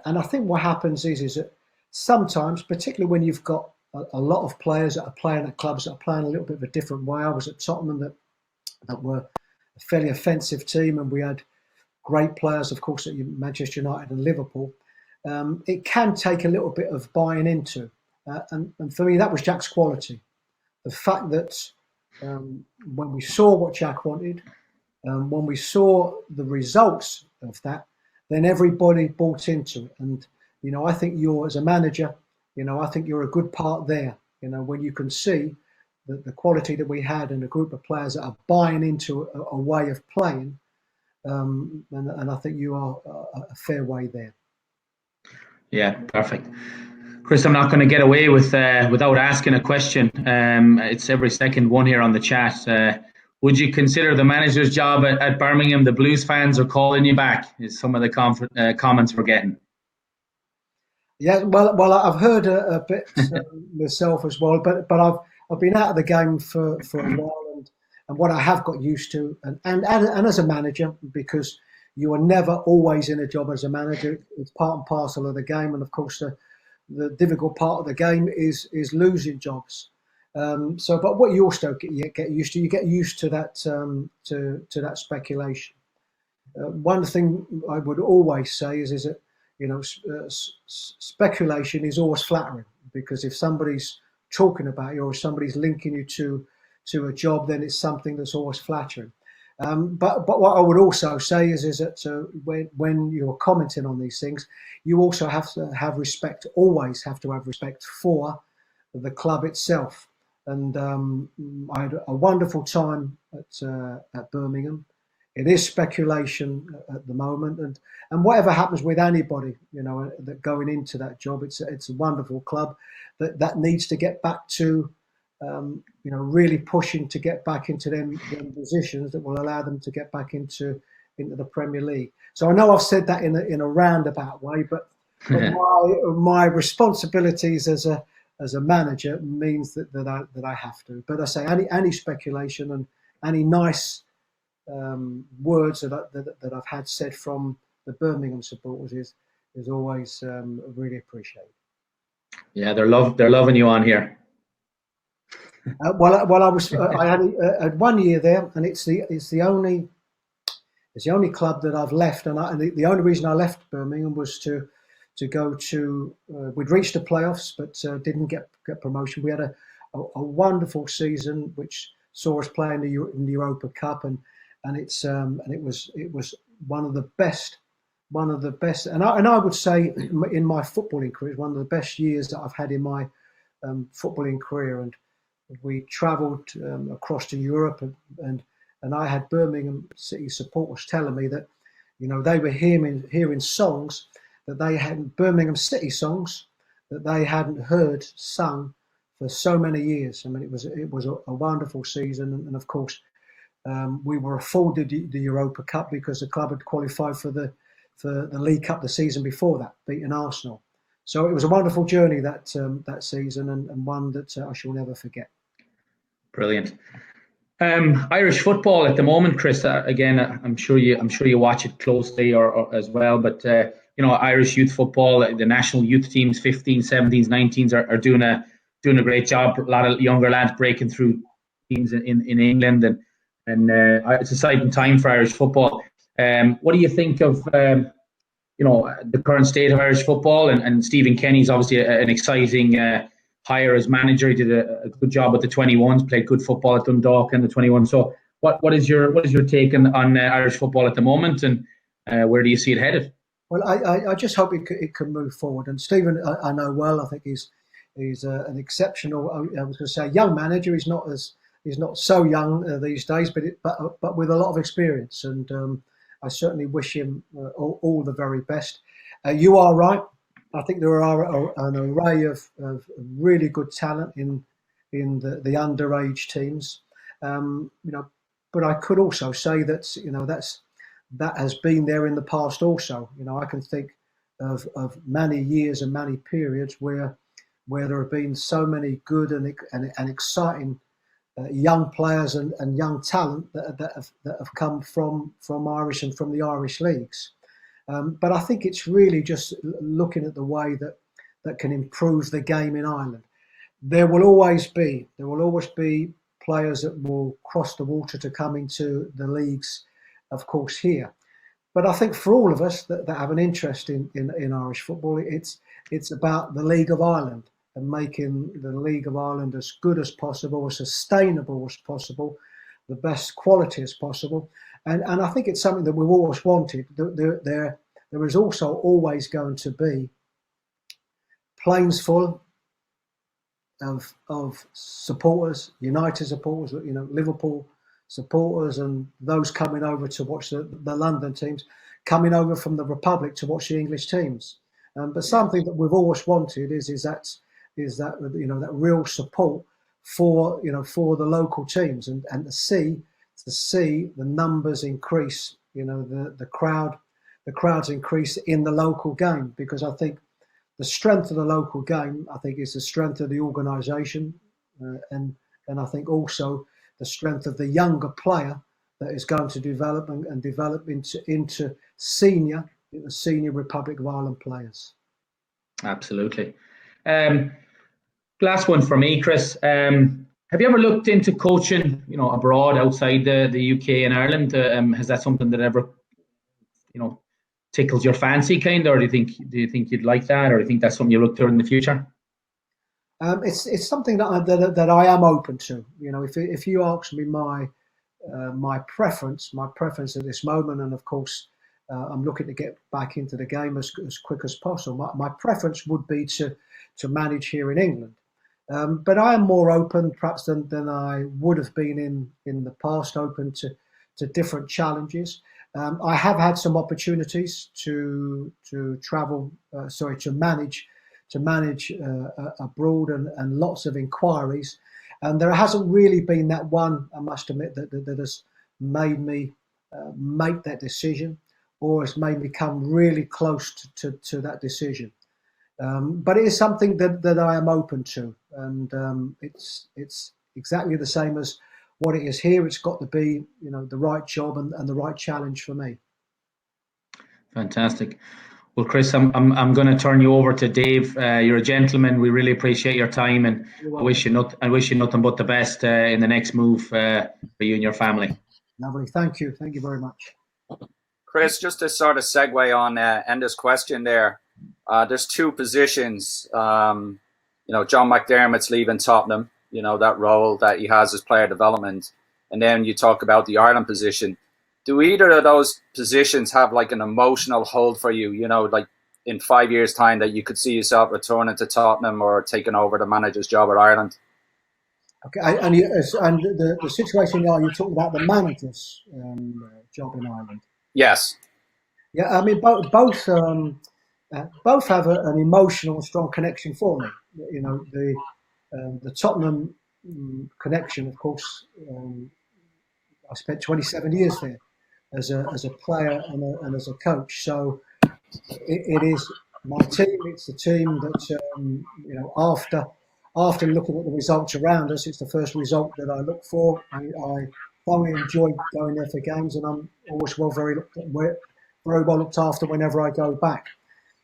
B: I think what happens is that sometimes, particularly when you've got a lot of players that are playing at clubs that are playing a little bit of a different way. I was at Tottenham that were a fairly offensive team, and we had great players, of course, at Manchester United and Liverpool. It can take a little bit of buying into. And for me, that was Jack's quality. The fact that when we saw what Jack wanted, when we saw the results of that, then everybody bought into it. And, I think you're, as a manager, I think you're a good part there, when you can see the quality that we had and a group of players that are buying into a way of playing. And I think you are a fair way there.
A: Yeah, perfect. Chris, I'm not going to get away without asking a question. It's every second one here on the chat. Would you consider the manager's job at Birmingham? The Blues fans are calling you back, is some of the comments we're getting.
B: Yeah, well, I've heard a bit myself as well, but I've been out of the game for a while, and what I have got used to, and as a manager, because you are never always in a job as a manager. It's part and parcel of the game, and of course the difficult part of the game is losing jobs. But what you also get used to, you get used to that to that speculation. One thing I would always say is that speculation is always flattering, because if somebody's talking about you or somebody's linking you to a job, then it's something that's always flattering. But what I would also say is that when you're commenting on these things, you also have to have respect. Always have to have respect for the club itself. And I had a wonderful time at Birmingham. It is speculation at the moment, and whatever happens with anybody, that going into that job, it's a wonderful club that needs to get back to. Really pushing to get back into them positions that will allow them to get back into the Premier League. So I know I've said that in a roundabout way, but my responsibilities as a manager means that I have to. But I say any speculation and any nice words that I've had said from the Birmingham supporters is always really appreciated.
A: Yeah, they're loving you on here.
B: I had 1 year there, and it's the only club that I've left, and the only reason I left Birmingham was to go to. We'd reached the playoffs, but didn't get promotion. We had a wonderful season, which saw us play in the Europa Cup, and it was one of the best. And I would say in my footballing career, one of the best years that I've had in my footballing career. And we travelled across to Europe, and I had Birmingham City supporters telling me that, they were hearing songs that they hadn't, Birmingham City songs that they hadn't heard sung for so many years. I mean, it was a wonderful season, and of course, we were afforded the Europa Cup because the club had qualified for the League Cup the season before that, beating Arsenal. So it was a wonderful journey that season, and one that I shall never forget.
A: Brilliant. Irish football at the moment, Chris. Again, I'm sure you watch it closely or as well. But Irish youth football, the national youth teams, 15s, 17s, 19s, are doing a great job. A lot of younger lads breaking through teams in England, and it's a exciting time for Irish football. What do you think of the current state of Irish football? And Stephen Kenny's obviously an exciting hire as manager. He did a good job with the 21s, played good football at Dundalk and the 21s. So what is your take on Irish football at the moment, and where do you see it headed?
B: Well, I just hope it can move forward. And Stephen, I know well. I think he's an exceptional. I was going to say young manager. He's not so young these days, but with a lot of experience. And I certainly wish him all the very best. You are right. I think there are an array of really good talent in the underage teams, but I could also say that that has been there in the past also. I can think of many years and many periods where there have been so many good and exciting young players and young talent that have come from Irish and from the Irish leagues. But I think it's really just looking at the way that can improve the game in Ireland. There will always be players that will cross the water to come into the leagues, of course, here. But I think for all of us that have an interest in Irish football, it's about the League of Ireland and making the League of Ireland as good as possible, as sustainable as possible, the best quality as possible. And I think it's something that we've always wanted. There is also always going to be planes full of supporters, United supporters, Liverpool supporters, and those coming over to watch the London teams, coming over from the Republic to watch the English teams. But something that we've always wanted is that that real support for the local teams, and to see the numbers increase, the crowds increase in the local game, because I think the strength of the local game, I think, is the strength of the organisation, and I think also the strength of the younger player that is going to develop and develop into senior Republic of Ireland players.
A: Absolutely. Last one for me, Chris. Have you ever looked into coaching, abroad, outside the UK and Ireland? Has that something that ever, tickles your fancy, kind, or do you think you'd like that, or do you think that's something you look to in the future?
B: It's something that I am open to. If you ask me my my preference at this moment, and of course, I'm looking to get back into the game as quick as possible. My preference would be to manage here in England. But I am more open, perhaps, than I would have been in the past, open to different challenges. I have had some opportunities to travel, to manage abroad, and lots of inquiries, and there hasn't really been that one, I must admit, that has made me make that decision, or has made me come really close to that decision. But it is something that I am open to, and it's exactly the same as what it is here. It's got to be, the right job and the right challenge for me.
A: Fantastic. Well, Chris, I'm going to turn you over to Dave. You're a gentleman. We really appreciate your time, and I wish you nothing but the best in the next move for you and your family.
B: Lovely. Thank you very much.
D: Chris, just to sort of segue on Enda's question there, there's two positions. John McDermott's leaving Tottenham, that role that he has as player development. And then you talk about the Ireland position. Do either of those positions have like an emotional hold for you, like in 5 years' time, that you could see yourself returning to Tottenham or taking over the manager's job at Ireland?
B: Okay, and the situation now, you're talking about the manager's job in Ireland.
D: Yes.
B: Yeah, I mean, both have an emotional, strong connection for me. The Tottenham connection, of course. I spent 27 years there as a player and as a coach. So it is my team. It's the team that after looking at the results around us, it's the first result that I look for. I thoroughly enjoy going there for games, and I'm always very well looked after whenever I go back.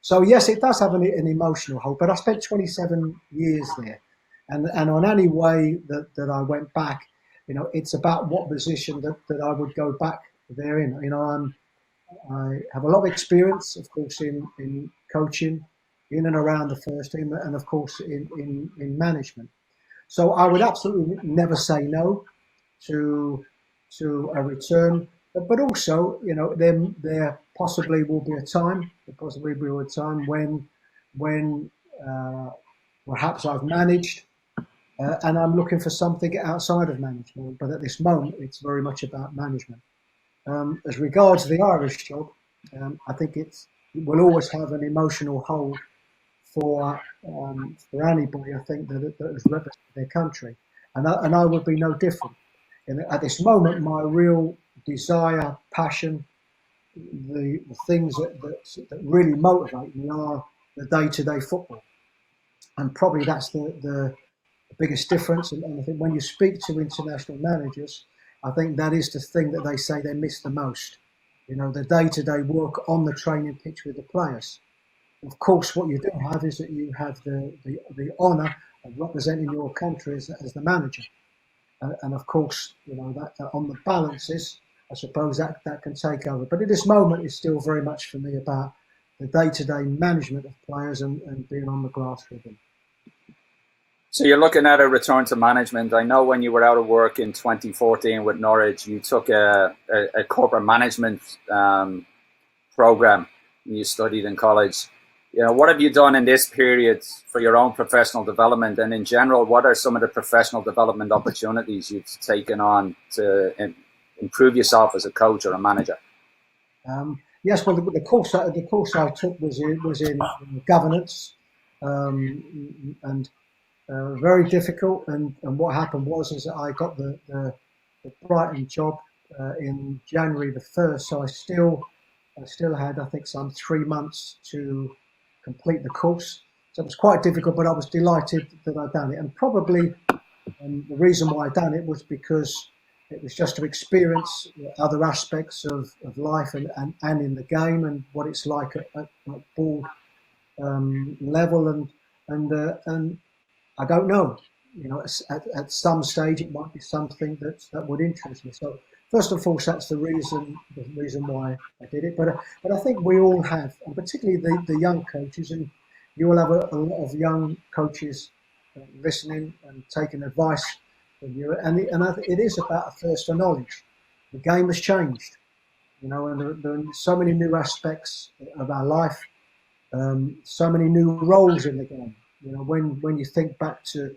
B: So yes, it does have an emotional hold. But I spent 27 years there, and on any way that I went back, it's about what position that I would go back there in. I have a lot of experience, of course, in coaching, in and around the first team, and of course in management. So I would absolutely never say no to a return. But also, there possibly will be a time when perhaps I've managed. And I'm looking for something outside of management, but at this moment, it's very much about management. As regards the Irish job, I think it will always have an emotional hold for anybody, I think, that has represented their country, and I would be no different. At this moment, my real desire, passion, the things that really motivate me are the day-to-day football, and probably that's the biggest difference. And I think when you speak to international managers, I think that is the thing that they say they miss the most. The day-to-day work on the training pitch with the players. Of course, what you do have is that you have the honour of representing your country as the manager. And of course, that on the balances, I suppose that can take over. But at this moment, it's still very much for me about the day-to-day management of players and being on the grass with them.
D: So you're looking at a return to management. I know when you were out of work in 2014 with Norwich, you took a corporate management program you studied in college. What have you done in this period for your own professional development? And in general, what are some of the professional development opportunities you've taken on to improve yourself as a coach or a manager?
B: Yes, well, the course I took was in governance, and very difficult. And what happened is that I got the Brighton job in January the 1st, so I still had, I think, some 3 months to complete the course. So it was quite difficult, but I was delighted that I'd done it. And probably the reason why I'd done it was because it was just to experience other aspects of life and in the game, and what it's like at board level. And I don't know, at some stage it might be something that would interest me. So first and foremost, that's the reason why I did it. But I think we all have, and particularly the young coaches, and you will have a lot of young coaches listening and taking advice It is about a thirst for knowledge. The game has changed, and there are so many new aspects of our life, so many new roles in the game. When you think back to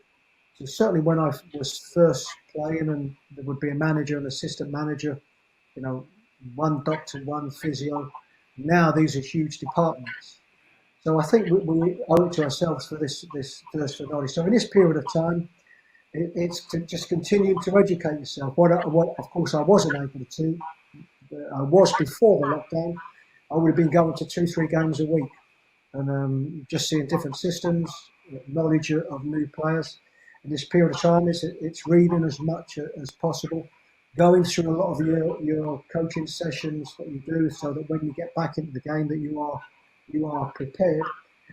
B: certainly when I was first playing, and there would be a manager, an assistant manager, one doctor, one physio. Now these are huge departments. So I think we owe it to ourselves for this thirst for knowledge. So in this period of time, it's to just continue to educate yourself. What of course I wasn't able to. I was before the lockdown. I would have been going to 2-3 games a week, and just seeing different systems, knowledge of new players. In this period of time, it's reading as much as possible, going through a lot of your coaching sessions that you do, so that when you get back into the game, that you are prepared,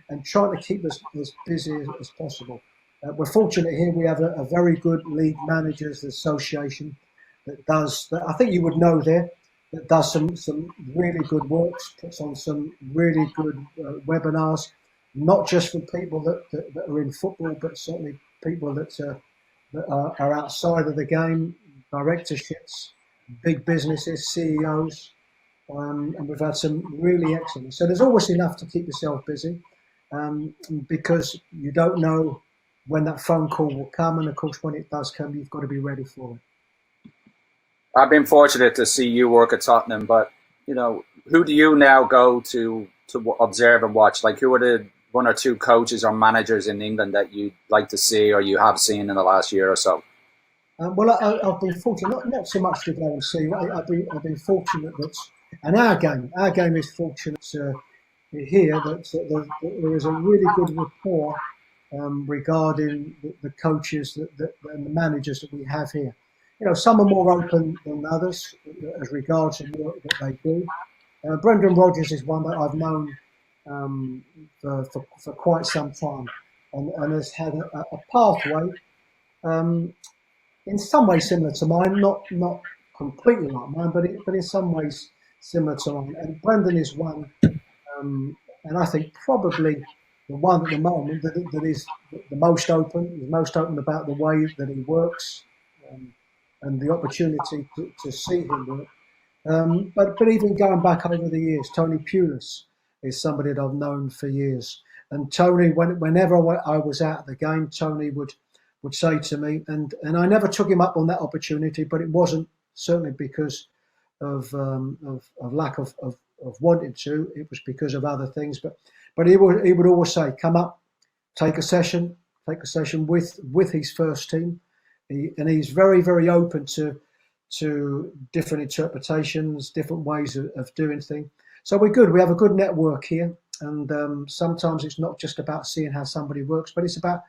B: and trying to keep us as busy as possible. We're fortunate here. We have a very good league managers association that does. I think you would know there. That does some really good works, puts on some really good webinars, not just for people that are in football, but certainly people that are outside of the game, directorships, big businesses, CEOs, and we've had some really excellent. So there's always enough to keep yourself busy, because you don't know when that phone call will come, and of course when it does come, you've got to be ready for it.
D: I've been fortunate to see you work at Tottenham, but who do you now go to observe and watch? Like, who are the 1 or 2 coaches or managers in England that you'd like to see, or you have seen in the last year or so?
B: Well, I've been fortunate, not so much to go and see. I've been fortunate that, and our game is fortunate here that there is a really good rapport regarding the coaches and the managers that we have here. Some are more open than others as regards the work that they do. Brendan Rodgers is one that I've known for quite some time, and has had a pathway in some ways similar to mine, not completely like mine, but in some ways similar to mine. And Brendan is one, and I think probably the one at the moment that is the most open, about the way that he works. And the opportunity to see him work. But even going back over the years, Tony Pulis is somebody that I've known for years. And Tony, whenever I was out of the game, Tony would say to me, and I never took him up on that opportunity, but it wasn't certainly because of lack of wanting to. It was because of other things. But he would always say, come up, take a session with his first team. And he's very, very open to different interpretations, different ways of doing things. So we're good. We have a good network here, and sometimes it's not just about seeing how somebody works, but it's about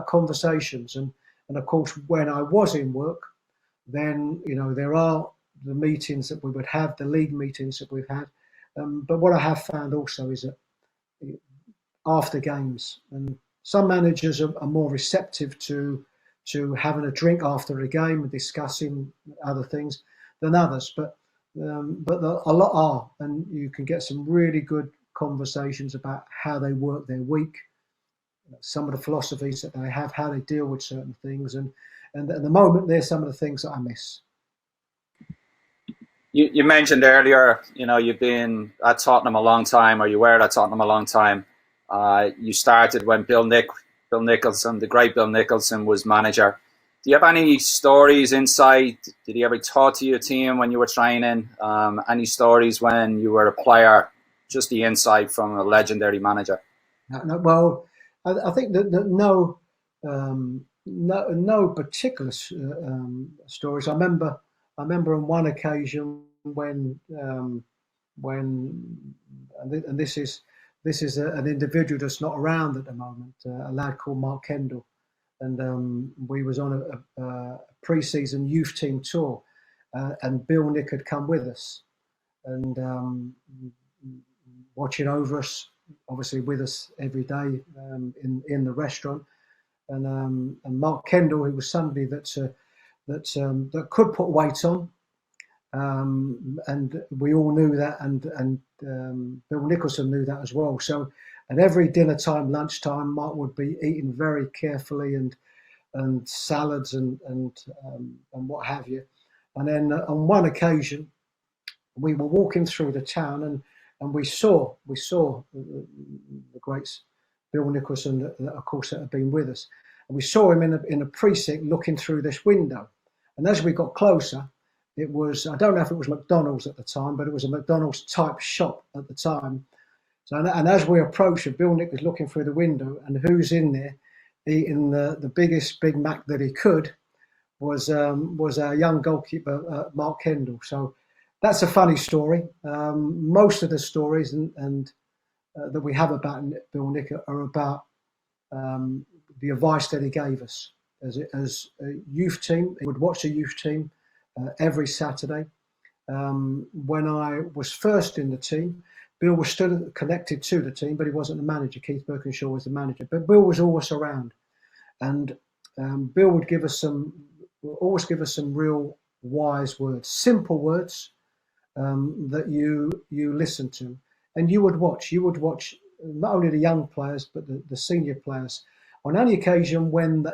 B: conversations. And of course, when I was in work, then there are the meetings that we would have, the league meetings that we've had. But what I have found also is that after games, and some managers are more receptive to having a drink after a game and discussing other things than others, but a lot are, and you can get some really good conversations about how they work their week, some of the philosophies that they have, how they deal with certain things, and at the moment, there's some of the things that I miss.
D: You mentioned earlier, you've been at Tottenham a long time, or you were at Tottenham a long time. You started when Bill Nicholson, the great Bill Nicholson, was manager. Do you have any stories, insight? Did he ever talk to your team when you were training? Any stories when you were a player? Just the insight from a legendary manager.
B: Well, I think that no particular stories. I remember on one occasion when and this is an individual that's not around at the moment, a lad called Mark Kendall, and we was on a pre-season youth team tour, and Bill Nick had come with us, and watching over us, obviously with us every day in the restaurant, and Mark Kendall, who was somebody that could put weight on. And we all knew that, and Bill Nicholson knew that as well. So at every dinner time, lunchtime, Mark would be eating very carefully and and salads and what have you. And then on one occasion, we were walking through the town and we saw the great Bill Nicholson, that of course that had been with us, and we saw him in a precinct looking through this window. And as we got closer, it was, I don't know if it was McDonald's at the time, but it was a McDonald's type shop at the time. So, and as we approached, Bill Nick was looking through the window, and who's in there eating the biggest Big Mac that he could was our young goalkeeper, Mark Kendall. So that's a funny story. Most of the stories and that we have about Bill Nick are about the advice that he gave us as a youth team. He would watch the youth team every Saturday. When I was first in the team, Bill was still connected to the team, but he wasn't the manager. Keith Birkinshaw was the manager, but Bill was always around, and Bill would always give us some real wise words, simple words that you listen to, and you would watch not only the young players but the senior players. On any occasion when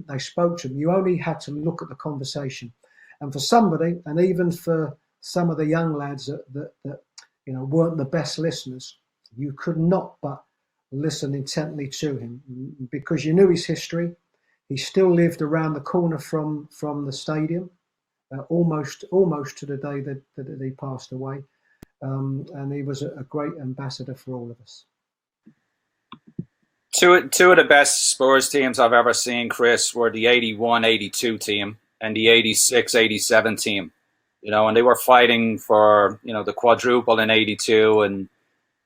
B: they spoke to him, you only had to look at the conversation, and for somebody, and even for some of the young lads that weren't the best listeners, you could not but listen intently to him, because you knew his history. He still lived around the corner from the stadium, almost to the day that he passed away, and he was a great ambassador for all of us.
D: Two of the best Spurs teams I've ever seen, Chris, were the 81-82 team and the 86-87 team. And they were fighting for, the quadruple in 82 and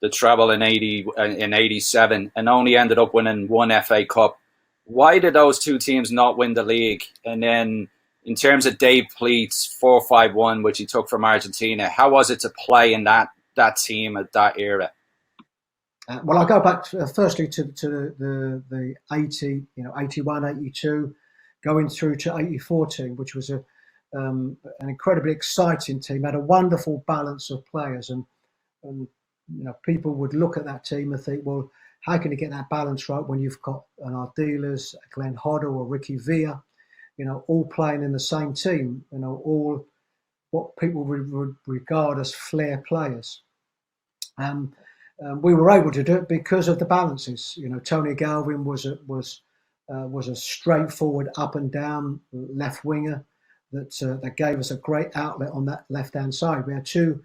D: the treble in 87, and only ended up winning one FA Cup. Why did those two teams not win the league? And then in terms of Dave Pleat's 4-5-1, which he took from Argentina, how was it to play in that team at that era?
B: Well, I'll go back firstly to the 80, 81, 82, going through to 84 team, which was an incredibly exciting team, had a wonderful balance of players, and people would look at that team and think, well, how can you get that balance right when you've got an Ardiles, a Glenn Hoddle, or Ricky Villa, all playing in the same team, all what people would regard as flair players. We were able to do it because of the balances. Tony Galvin was a straightforward up and down left winger that gave us a great outlet on that left hand side. We had two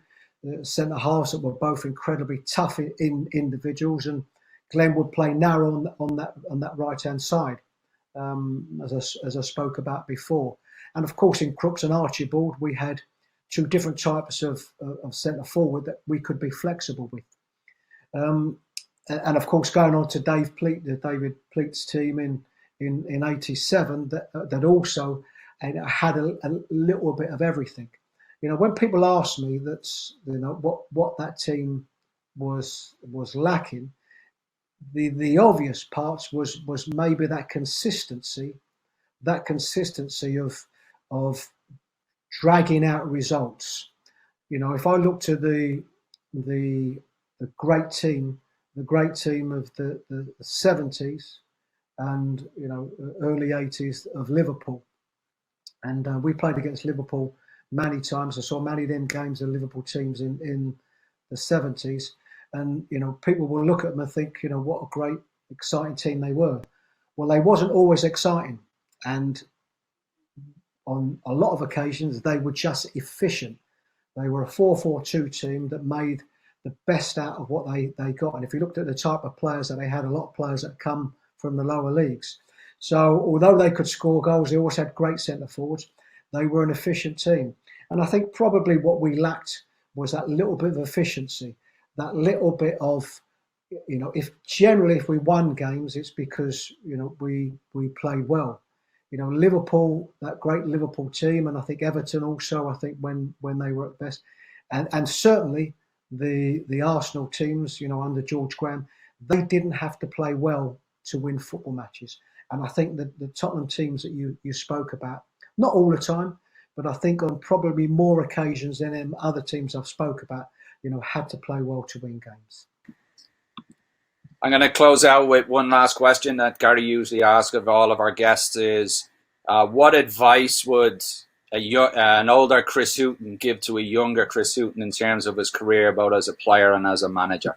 B: centre halves that were both incredibly tough in individuals, and Glenn would play narrow on that right hand side, as I spoke about before. And of course, in Crooks and Archibald, we had two different types of centre forward that we could be flexible with. And of course, going on to David Pleat's team in 87, that also had a little bit of everything. When people ask me what that team was lacking, the obvious parts was maybe that consistency of dragging out results. If I look to the great team of the 70s and early 80s of Liverpool, and we played against Liverpool many times. I saw many of them games of Liverpool teams in the 70s, and people will look at them and think, what a great, exciting team they were. Well, they wasn't always exciting, and on a lot of occasions they were just efficient. They were a 4-4-2 team that made the best out of what they got. And if you looked at the type of players that they had, a lot of players that come from the lower leagues. So although they could score goals, they also had great centre forwards. They were an efficient team. And I think probably what we lacked was that little bit of efficiency, that little bit of, if we won games, it's because, we played well. Liverpool, that great Liverpool team, and I think Everton also, I think when they were at best, and certainly the Arsenal teams, under George Graham, they didn't have to play well to win football matches. And I think that the Tottenham teams that you spoke about, not all the time, but I think on probably more occasions than other teams I've spoke about, had to play well to win games.
D: I'm going to close out with one last question that Gary usually asks of all of our guests is, what advice would an older Chris Hughton give to a younger Chris Hughton in terms of his career, both as a player and as a manager?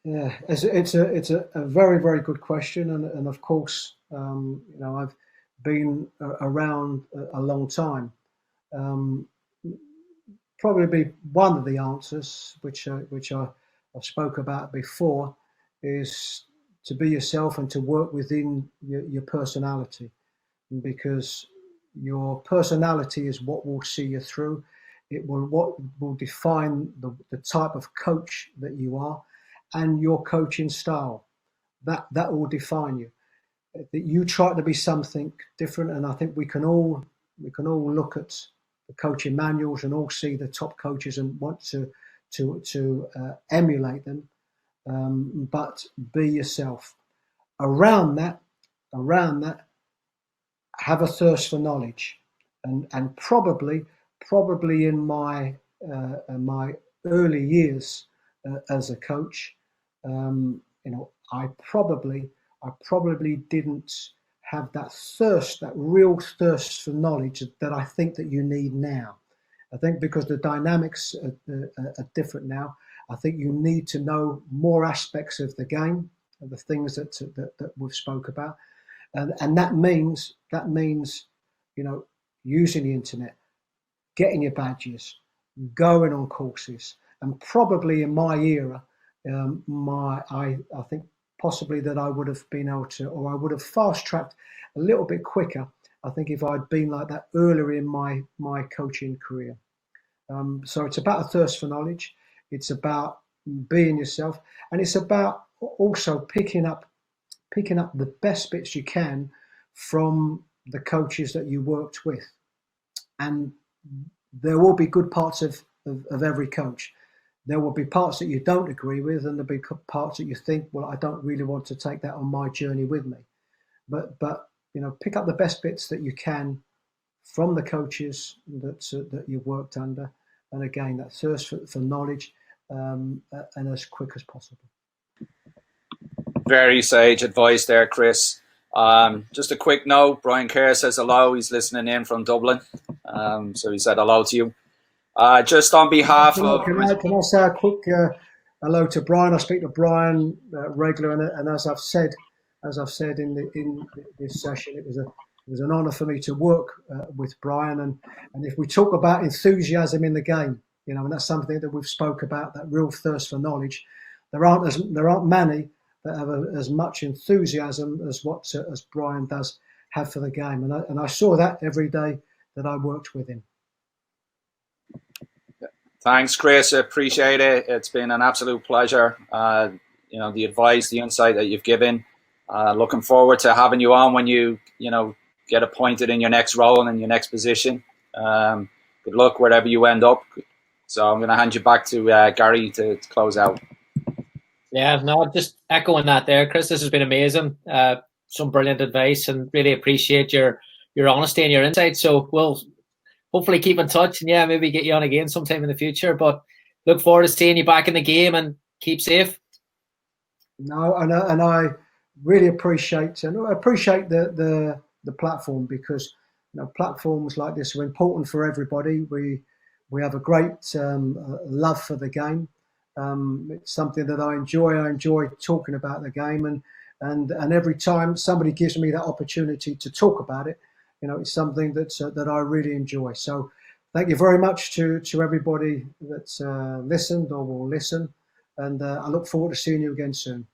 B: Yeah, it's a very, very good question, and of course, I've been around a long time. Probably one of the answers, which I spoke about before, is to be yourself and to work within your personality, because your personality is what will see you through. It will what will define the type of coach that you are, and your coaching style. That will define you. That you try to be something different, and I think we can all look at the coaching manuals and all see the top coaches and want to emulate them, but be yourself. Around that, have a thirst for knowledge, and probably in my early years as a coach, I probably didn't have that real thirst for knowledge that I think that you need now. I think because the dynamics are different now. I think you need to know more aspects of the game, of the things that we've spoke about, and that means using the internet, getting your badges, going on courses, and probably in my era, I think possibly that I would have been able to, or I would have fast tracked a little bit quicker. I think if I'd been like that earlier in my coaching career. So it's about a thirst for knowledge. It's about being yourself, and it's about also picking up the best bits you can from the coaches that you worked with. And there will be good parts of every coach. There will be parts that you don't agree with, and there'll be parts that you think, well, I don't really want to take that on my journey with me. But pick up the best bits that you can from the coaches that you worked under, and again, that thirst for knowledge, and as quick as possible.
D: Very sage advice there, Chris. Just a quick note, Brian Kerr says hello. He's listening in from Dublin. So he said hello to you. Just on behalf of...
B: Can I say a quick hello to Brian? I speak to Brian regularly, and as I've said in this session, it was an honour for me to work with Brian. And if we talk about enthusiasm in the game, and that's something that we've spoke about, that real thirst for knowledge, there aren't many that have as much enthusiasm as as Brian does have for the game, and I saw that every day that I worked with him.
D: Thanks, Chris. I appreciate it. It's been an absolute pleasure. The advice, the insight that you've given. Looking forward to having you on when you get appointed in your next role and in your next position. Good luck wherever you end up. So I'm going to hand you back to Gary to close out.
C: Yeah, no, just echoing that there, Chris. This has been amazing. Some brilliant advice, and really appreciate your honesty and your insight. So we'll hopefully keep in touch, and maybe get you on again sometime in the future. But look forward to seeing you back in the game, and keep safe.
B: No, and I really appreciate the platform, because platforms like this are important for everybody. We have a great love for the game. It's something that I enjoy. I enjoy talking about the game, and every time somebody gives me that opportunity to talk about it, it's something that I really enjoy. So thank you very much to everybody that's listened or will listen, and I look forward to seeing you again soon.